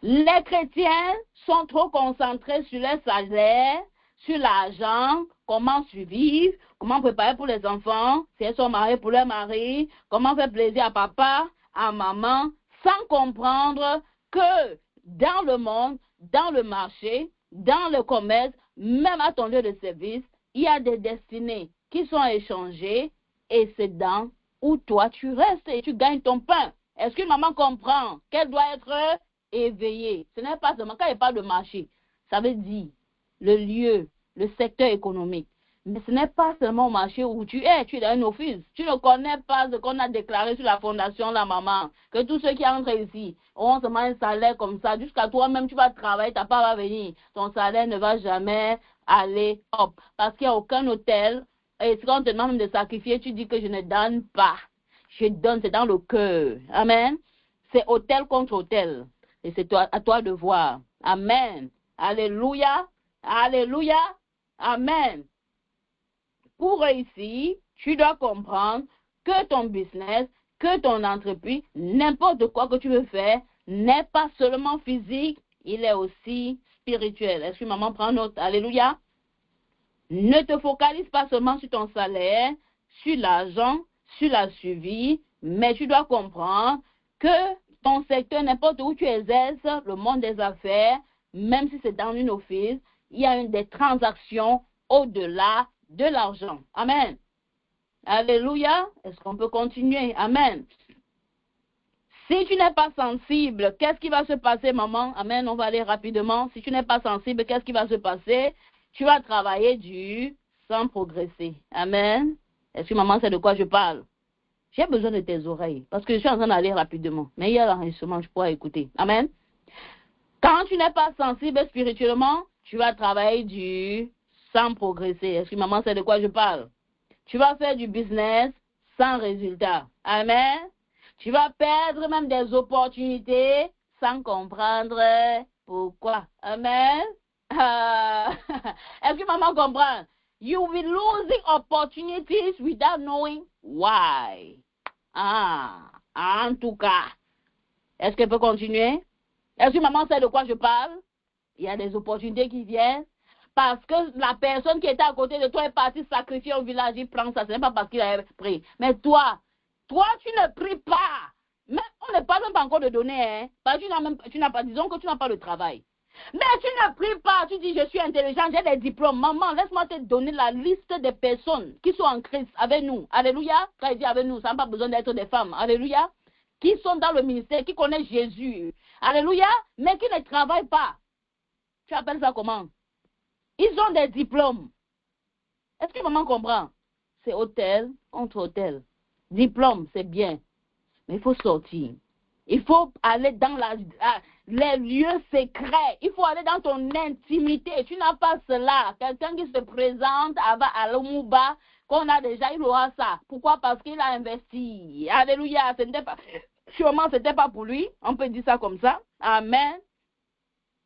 Les chrétiens sont trop concentrés sur leur salaire, sur l'argent, comment survivre, comment préparer pour les enfants, si elles sont mariées pour leur mari, comment faire plaisir à papa, à maman, sans comprendre que dans le monde, dans le marché, dans le commerce, même à ton lieu de service, il y a des destinées qui sont échangées et c'est dans où toi tu restes et tu gagnes ton pain. Est-ce que maman comprend qu'elle doit être éveillée? Ce n'est pas seulement quand il parle de marché, ça veut dire le lieu, le secteur économique. Mais ce n'est pas seulement au marché où tu es dans un office. Tu ne connais pas ce qu'on a déclaré sur la fondation, la maman. Que tous ceux qui entrent ici auront seulement un salaire comme ça. Jusqu'à toi-même, tu vas travailler, ta part va venir. Ton salaire ne va jamais Allez, hop. Parce qu'il n'y a aucun hôtel. Et quand on te demande de sacrifier, tu dis que je ne donne pas. Je donne, c'est dans le cœur. Amen. C'est hôtel contre hôtel. Et c'est à toi de voir. Amen. Alléluia. Alléluia. Amen. Pour réussir, tu dois comprendre que ton business, que ton entreprise, n'importe quoi que tu veux faire, n'est pas seulement physique, il est aussi spirituel. Est-ce que maman prend note? Alléluia. Ne te focalise pas seulement sur ton salaire, sur l'argent, sur la survie, mais tu dois comprendre que ton secteur, n'importe où tu exerces, le monde des affaires, même si c'est dans une office, il y a des transactions au-delà de l'argent. Amen. Alléluia. Est-ce qu'on peut continuer? Amen. Si tu n'es pas sensible, qu'est-ce qui va se passer, maman? Amen, on va aller rapidement. Si tu n'es pas sensible, qu'est-ce qui va se passer? Tu vas travailler dur sans progresser. Amen. Est-ce que maman sait de quoi je parle? J'ai besoin de tes oreilles parce que je suis en train d'aller rapidement. Mais il y a l'enregistrement, je pourrais écouter. Amen. Quand tu n'es pas sensible spirituellement, tu vas travailler dur sans progresser. Est-ce que maman sait de quoi je parle? Tu vas faire du business sans résultat. Amen. Tu vas perdre même des opportunités sans comprendre pourquoi. Amen. Est-ce que maman comprend? You will be losing opportunities without knowing why. En tout cas. Est-ce qu'elle peut continuer? Est-ce que maman sait de quoi je parle? Il y a des opportunités qui viennent. Parce que la personne qui était à côté de toi est partie sacrifier au village, il prend ça. Ce n'est pas parce qu'il a pris. Mais toi, tu ne pries pas. Mais on ne parle même pas encore de donner. Hein. Parce que tu n'as pas, disons que tu n'as pas le travail. Mais tu ne pries pas. Tu dis, je suis intelligent, j'ai des diplômes. Maman, laisse-moi te donner la liste des personnes qui sont en Christ avec nous. Alléluia. Quand il dit avec nous, ça n'a pas besoin d'être des femmes. Alléluia. Qui sont dans le ministère, qui connaissent Jésus. Alléluia. Mais qui ne travaillent pas. Tu appelles ça comment? Ils ont des diplômes. Est-ce que maman comprend? C'est hôtel contre hôtel. Diplôme, c'est bien. Mais il faut sortir. Il faut aller dans les lieux secrets. Il faut aller dans ton intimité. Tu n'as pas cela. Quelqu'un qui se présente à l'Omouba, qu'on a déjà, il aura ça. Pourquoi? Parce qu'il a investi. Alléluia. Sûrement, ce n'était pas pour lui. On peut dire ça comme ça. Amen.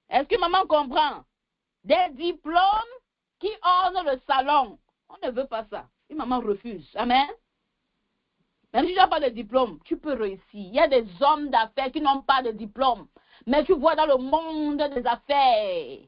Est-ce que maman comprend? Des diplômes qui ornent le salon. On ne veut pas ça. Et maman refuse. Amen. Même si tu n'as pas de diplôme, tu peux réussir. Il y a des hommes d'affaires qui n'ont pas de diplôme. Mais tu vois dans le monde des affaires,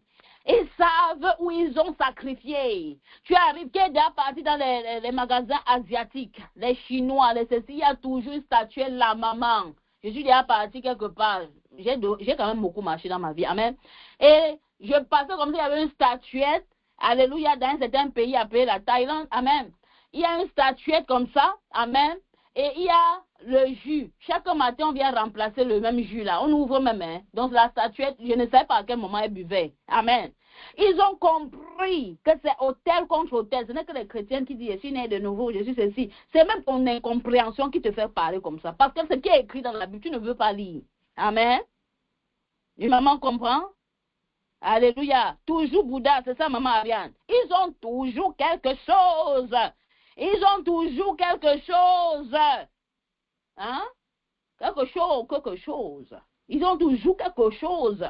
ils savent où ils ont sacrifié. Tu arrives, qui est déjà parti dans les magasins asiatiques, les Chinois, les ceci, il y a toujours une statuette la maman. Je suis déjà parti quelque part. J'ai quand même beaucoup marché dans ma vie. Amen. Et je passais comme s'il y avait une statuette. Alléluia, dans un certain pays appelé la Thaïlande. Amen. Il y a une statuette comme ça. Amen. Et il y a le jus. Chaque matin, on vient remplacer le même jus là. On ouvre même. Hein. Donc la statuette, je ne sais pas à quel moment elle buvait. Amen. Ils ont compris que c'est hôtel contre hôtel. Ce n'est que les chrétiens qui disent, je suis né de nouveau, je suis ceci. C'est même ton incompréhension qui te fait parler comme ça. Parce que ce qui est écrit dans la Bible, tu ne veux pas lire. Amen. Et maman comprend? Alléluia. Toujours Bouddha, c'est ça maman Ariane. Ils ont toujours quelque chose. Ils ont toujours quelque chose. Hein? Quelque chose. Ils ont toujours quelque chose.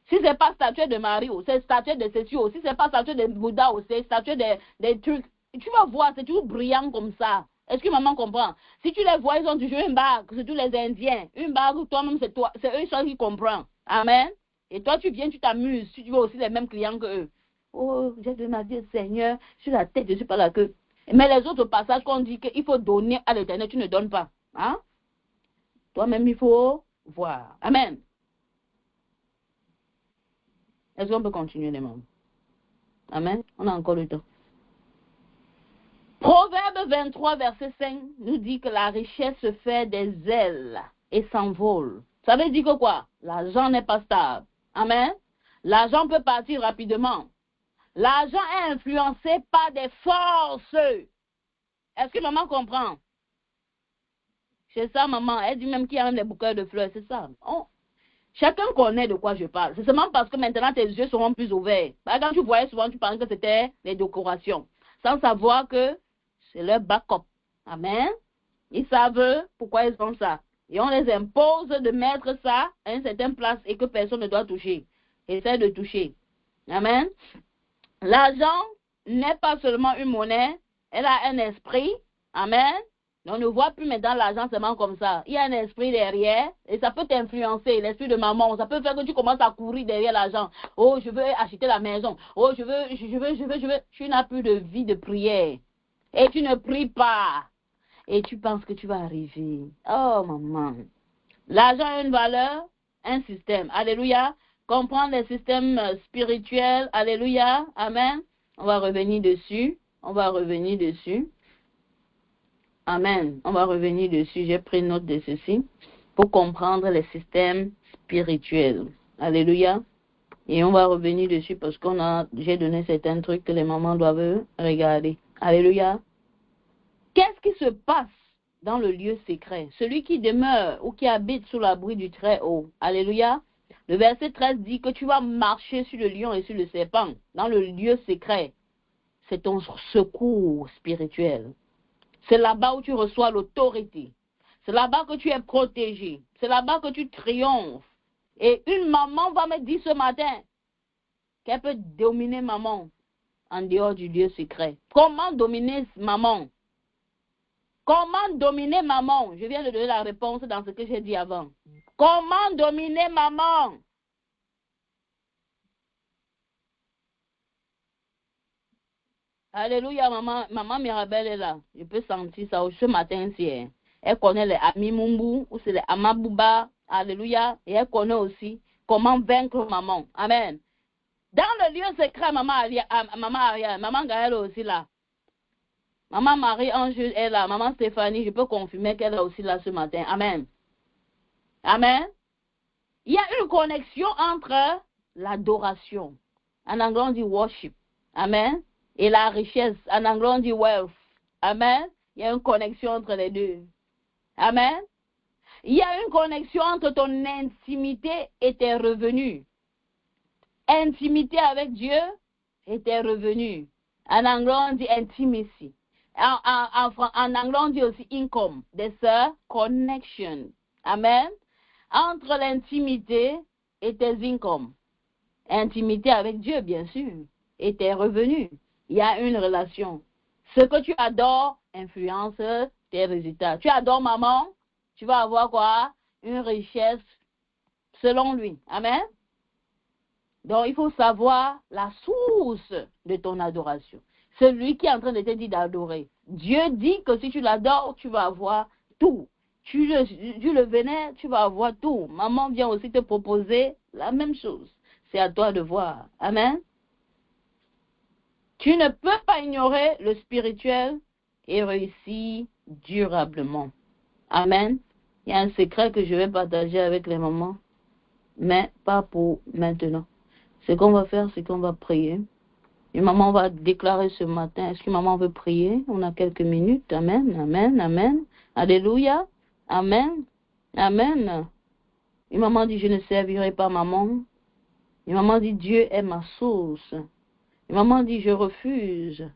Si ce n'est pas statue de Marie, c'est statue de ceci, si ce n'est pas statue de Bouddha, c'est statue des trucs. Tu vas voir, c'est toujours brillant comme ça. Est-ce que maman comprend? Si tu les vois, ils ont toujours une bague, c'est tous les Indiens. Une bague, toi-même, c'est toi. C'est eux seuls qui comprennent. Amen. Et toi, tu viens, tu t'amuses. Tu vois aussi les mêmes clients que eux. Oh, j'ai donné ma vie au Seigneur. Sur la tête, je ne suis pas la queue. Mais les autres passages qu'on dit qu'il faut donner à l'Éternel, tu ne donnes pas. Hein? Toi-même, il faut voir. Amen. Est-ce qu'on peut continuer les membres? Amen. On a encore le temps. Proverbe 23, verset 5 nous dit que la richesse se fait des ailes et s'envole. Ça veut dire que quoi? L'argent n'est pas stable. Amen. L'argent peut partir rapidement. L'argent est influencé par des forces. Est-ce que maman comprend? C'est ça, maman. Elle dit même qu'il y a même des bouquets de fleurs. C'est ça. Chacun connaît de quoi je parle. C'est seulement parce que maintenant tes yeux seront plus ouverts. Quand tu voyais souvent, tu pensais que c'était les décorations. Sans savoir que c'est leur backup. Amen. Ils savent pourquoi ils font ça. Et on les impose de mettre ça à une certaine place et que personne ne doit toucher. Essaie de toucher. Amen. L'argent n'est pas seulement une monnaie. Elle a un esprit. Amen. On ne voit plus maintenant l'argent seulement comme ça. Il y a un esprit derrière et ça peut t'influencer, l'esprit de maman. Ça peut faire que tu commences à courir derrière l'argent. Oh, je veux acheter la maison. Oh, je veux. Tu n'as plus de vie de prière. Et tu ne pries pas. Et tu penses que tu vas arriver. Oh, maman. L'argent a une valeur, un système. Alléluia. Comprendre les systèmes spirituels. Alléluia. Amen. On va revenir dessus. Amen. On va revenir dessus. J'ai pris note de ceci pour comprendre les systèmes spirituels. Alléluia. Et on va revenir dessus parce j'ai donné certains trucs que les mamans doivent regarder. Alléluia. Qu'est-ce qui se passe dans le lieu secret? Celui qui demeure ou qui habite sous l'abri du Très-Haut. Alléluia. Le verset 13 dit que tu vas marcher sur le lion et sur le serpent. Dans le lieu secret. C'est ton secours spirituel. C'est là-bas où tu reçois l'autorité. C'est là-bas que tu es protégé. C'est là-bas que tu triomphes. Et une maman va me dire ce matin qu'elle peut dominer maman en dehors du lieu secret. Comment dominer maman? Comment dominer maman? Je viens de donner la réponse dans ce que j'ai dit avant. Comment dominer maman? Alléluia, maman. Maman Mirabelle est là. Je peux sentir ça ce matin-ci. Elle connaît les Amimumbu ou c'est les Amabouba. Alléluia. Et elle connaît aussi comment vaincre maman. Amen. Dans le lieu secret, maman Ariane, maman Gaëlle aussi là. Maman Marie-Ange est là. Maman Stéphanie, je peux confirmer qu'elle est aussi là ce matin. Amen. Amen. Il y a une connexion entre l'adoration. En anglais, on dit worship. Amen. Et la richesse. En anglais, on dit wealth. Amen. Il y a une connexion entre les deux. Amen. Il y a une connexion entre ton intimité et tes revenus. Intimité avec Dieu et tes revenus. En anglais, on dit intimacy. En anglais, on dit aussi income. There's a connection. Amen. Entre l'intimité et tes incomes. Intimité avec Dieu, bien sûr. Et tes revenus. Il y a une relation. Ce que tu adores influence tes résultats. Tu adores maman, tu vas avoir quoi? Une richesse selon lui. Amen. Donc, il faut savoir la source de ton adoration. Celui qui est en train de te dire d'adorer. Dieu dit que si tu l'adores, tu vas avoir tout. Tu le vénères, tu vas avoir tout. Maman vient aussi te proposer la même chose. C'est à toi de voir. Amen. Tu ne peux pas ignorer le spirituel et réussir durablement. Amen. Il y a un secret que je vais partager avec les mamans, mais pas pour maintenant. Ce qu'on va faire, c'est qu'on va prier. Et maman va déclarer ce matin, est-ce que maman veut prier? On a quelques minutes. Amen, amen, amen. Alléluia. Amen, amen. Et maman dit, je ne servirai pas maman. Et maman dit, Dieu est ma source. Et maman dit, je refuse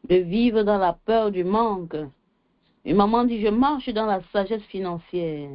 de vivre dans la peur du manque. Et maman dit, je marche dans la sagesse financière.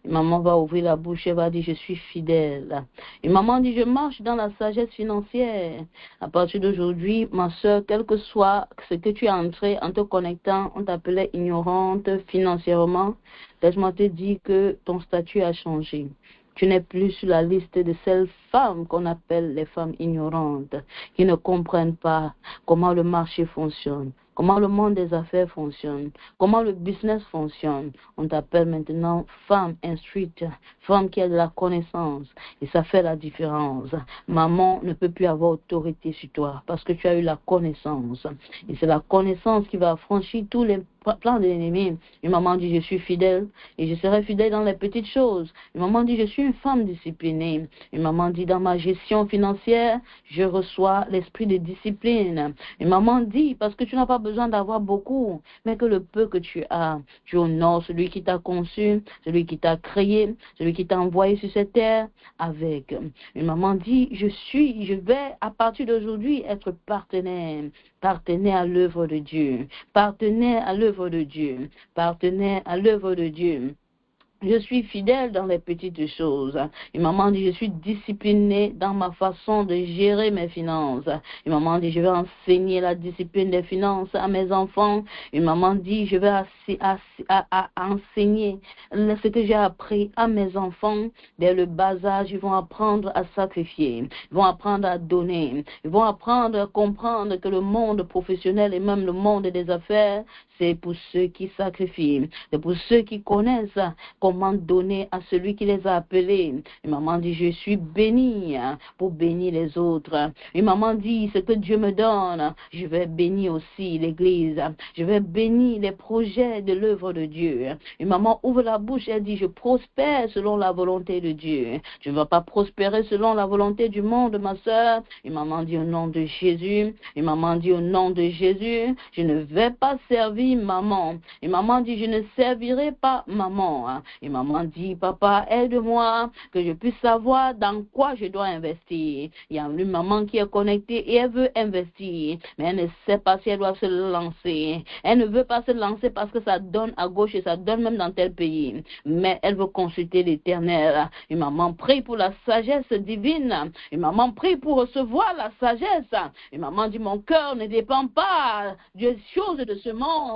Et maman va ouvrir la bouche et va dire, je suis fidèle. Et maman dit, je marche dans la sagesse financière. À partir d'aujourd'hui, ma soeur, quel que soit ce que tu es entré en te connectant, on t'appelait ignorante financièrement. Laisse-moi te dire que ton statut a changé. Tu n'es plus sur la liste de celles femmes qu'on appelle les femmes ignorantes, qui ne comprennent pas comment le marché fonctionne, comment le monde des affaires fonctionne, comment le business fonctionne. On t'appelle maintenant femme instruite, femme qui a de la connaissance. Et ça fait la différence. Maman ne peut plus avoir autorité sur toi parce que tu as eu la connaissance. Et c'est la connaissance qui va franchir tous les plan de l'ennemi. Une maman dit, je suis fidèle et je serai fidèle dans les petites choses. Une maman dit, je suis une femme disciplinée. Une maman dit, dans ma gestion financière, je reçois l'esprit de discipline. Une maman dit, parce que tu n'as pas besoin d'avoir beaucoup, mais que le peu que tu as, tu honores celui qui t'a conçu, celui qui t'a créé, celui qui t'a envoyé sur cette terre avec. Une maman dit, je vais à partir d'aujourd'hui être partenaire à l'œuvre de Dieu, partenaire à l'œuvre de Dieu, partenaire à l'œuvre de Dieu. Je suis fidèle dans les petites choses. Une maman dit, je suis disciplinée dans ma façon de gérer mes finances. Une maman dit, je vais enseigner la discipline des finances à mes enfants. Une maman dit, je vais enseigner ce que j'ai appris à mes enfants. Dès le bas âge, ils vont apprendre à sacrifier. Ils vont apprendre à donner. Ils vont apprendre à comprendre que le monde professionnel et même le monde des affaires, c'est pour ceux qui sacrifient. C'est pour ceux qui connaissent comment donner à celui qui les a appelés. Une maman dit, je suis bénie pour bénir les autres. Une maman dit, ce que Dieu me donne, je vais bénir aussi l'Église. Je vais bénir les projets de l'œuvre de Dieu. Une maman ouvre la bouche, elle dit, je prospère selon la volonté de Dieu. Tu ne vas pas prospérer selon la volonté du monde, ma soeur. Une maman dit, au nom de Jésus. Une maman dit, au nom de Jésus, je ne vais pas servir maman. Et maman dit, je ne servirai pas maman. Et maman dit, papa, aide-moi, que je puisse savoir dans quoi je dois investir. Il y a une maman qui est connectée et elle veut investir, mais elle ne sait pas si elle doit se lancer. Elle ne veut pas se lancer parce que ça donne à gauche et ça donne même dans tel pays. Mais elle veut consulter l'Éternel. Et maman prie pour la sagesse divine. Et maman prie pour recevoir la sagesse. Et maman dit, mon cœur ne dépend pas des choses de ce monde.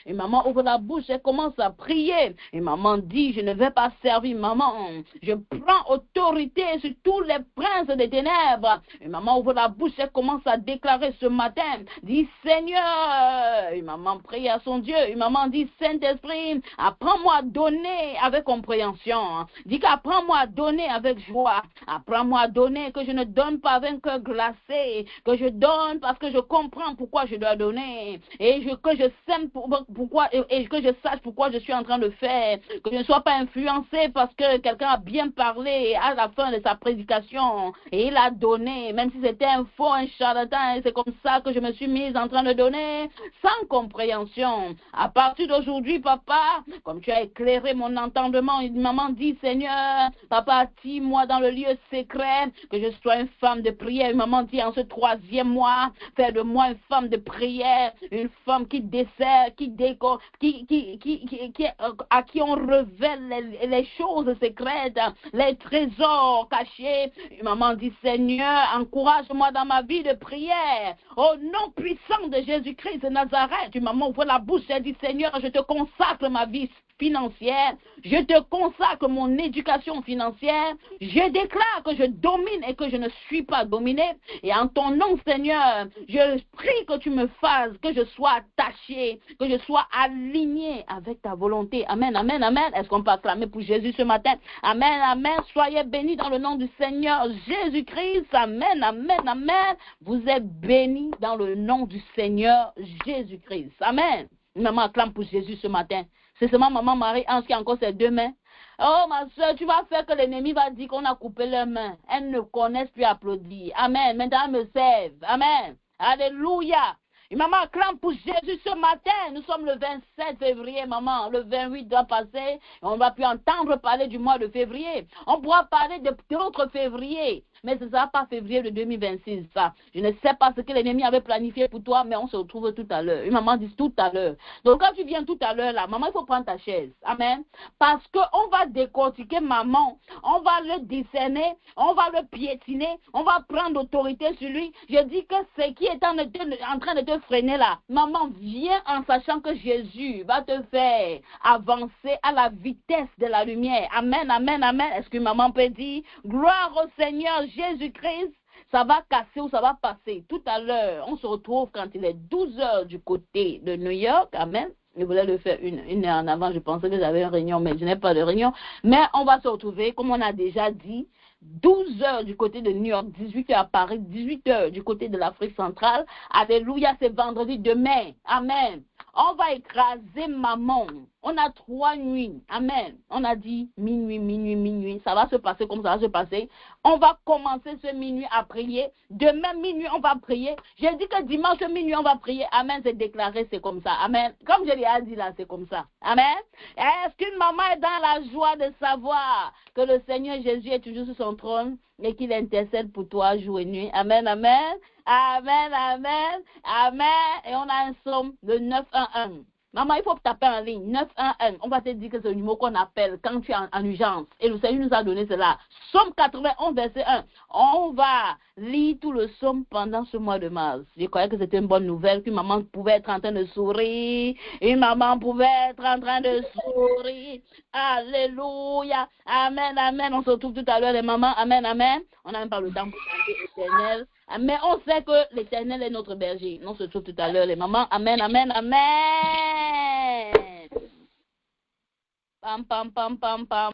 Et maman ouvre la bouche et commence à prier. Et maman dit, je ne vais pas servir maman. Je prends autorité sur tous les princes des ténèbres. Et maman ouvre la bouche et commence à déclarer ce matin. Dit, Seigneur. Et maman prie à son Dieu. Et maman dit, Saint-Esprit, apprends-moi à donner avec compréhension. Dit qu'apprends-moi à donner avec joie. Apprends-moi à donner, que je ne donne pas avec un cœur glacé. Que je donne parce que je comprends pourquoi je dois donner. Et que je sème pourquoi et que je sache pourquoi je suis en train de faire, que je ne sois pas influencé parce que quelqu'un a bien parlé à la fin de sa prédication et il a donné, même si c'était un faux, un charlatan, et c'est comme ça que je me suis mise en train de donner sans compréhension. À partir d'aujourd'hui, papa, comme tu as éclairé mon entendement, maman dit, Seigneur, papa, attire-moi dans le lieu secret, que je sois une femme de prière. Maman dit, en ce 3e mois, fais de moi une femme de prière, une femme qui dessert, à qui on révèle les choses secrètes, les trésors cachés. Maman dit, Seigneur, encourage-moi dans ma vie de prière. Au nom puissant de Jésus-Christ de Nazareth. Maman ouvre la bouche et dit, Seigneur, je te consacre ma vie financière, je te consacre mon éducation financière, je déclare que je domine et que je ne suis pas dominée, et en ton nom, Seigneur, je prie que tu me fasses, que je sois attaché, que je sois aligné avec ta volonté. Amen, amen, amen. Est-ce qu'on peut acclamer pour Jésus ce matin? Amen, amen. Soyez bénis dans le nom du Seigneur Jésus-Christ. Amen, amen, amen. Vous êtes bénis dans le nom du Seigneur Jésus-Christ. Amen. Maman acclame pour Jésus ce matin. C'est seulement maman Marie-Ange qui a encore ses 2 mains. Oh ma soeur, tu vas faire que l'ennemi va dire qu'on a coupé leurs mains. Elles ne connaissent plus applaudir. Amen. Maintenant, elles me servent. Amen. Alléluia. Et maman acclame pour Jésus ce matin. Nous sommes le 27 février, maman. Le 28 doit passer. Et on ne va plus entendre parler du mois de février. On pourra parler d'autres février. Mais ce ne sera pas février de 2026, ça. Je ne sais pas ce que l'ennemi avait planifié pour toi, mais on se retrouve tout à l'heure. Une maman dit tout à l'heure. Donc quand tu viens tout à l'heure, là, maman, il faut prendre ta chaise. Amen. Parce qu'on va décortiquer maman. On va le discerner. On va le piétiner. On va prendre autorité sur lui. Je dis que ce qui est en train de te freiner là, maman, viens en sachant que Jésus va te faire avancer à la vitesse de la lumière. Amen, amen, amen. Est-ce que maman peut dire, gloire au Seigneur Jésus-Christ, ça va casser ou ça va passer. Tout à l'heure, on se retrouve quand il est 12 heures du côté de New York. Amen. Je voulais le faire une heure en avant. Je pensais que j'avais une réunion, mais je n'ai pas de réunion. Mais on va se retrouver, comme on a déjà dit, 12 heures du côté de New York, 18 heures à Paris, 18 heures du côté de l'Afrique centrale. Alléluia, c'est vendredi demain. Amen. On va écraser maman. On a 3 nuits. Amen. On a dit minuit, minuit, minuit. Ça va se passer comme ça va se passer. On va commencer ce minuit à prier. Demain minuit, on va prier. J'ai dit que dimanche minuit, on va prier. Amen, c'est déclaré, c'est comme ça. Amen. Comme je l'ai dit là, c'est comme ça. Amen. Est-ce qu'une maman est dans la joie de savoir que le Seigneur Jésus est toujours sur son trône et qu'il intercède pour toi jour et nuit? Amen, amen. Amen, amen, amen. Et on a un psaume de 911. Maman, il faut taper en ligne, 911. On va te dire que c'est le numéro qu'on appelle quand tu es en urgence. Et le Seigneur nous a donné cela. Psaume 91, verset 1. On va lire tout le psaume pendant ce mois de mars. Je croyais que c'était une bonne nouvelle, qu'une maman pouvait être en train de sourire. Une maman pouvait être en train de sourire. Alléluia. Amen, amen. On se retrouve tout à l'heure, les mamans. Amen, amen. On n'a même pas le temps pour chanter éternel. Mais on sait que l'Éternel est notre berger. On se trouve tout à l'heure, les mamans. Amen, amen, amen. Pam, pam, pam, pam, pam.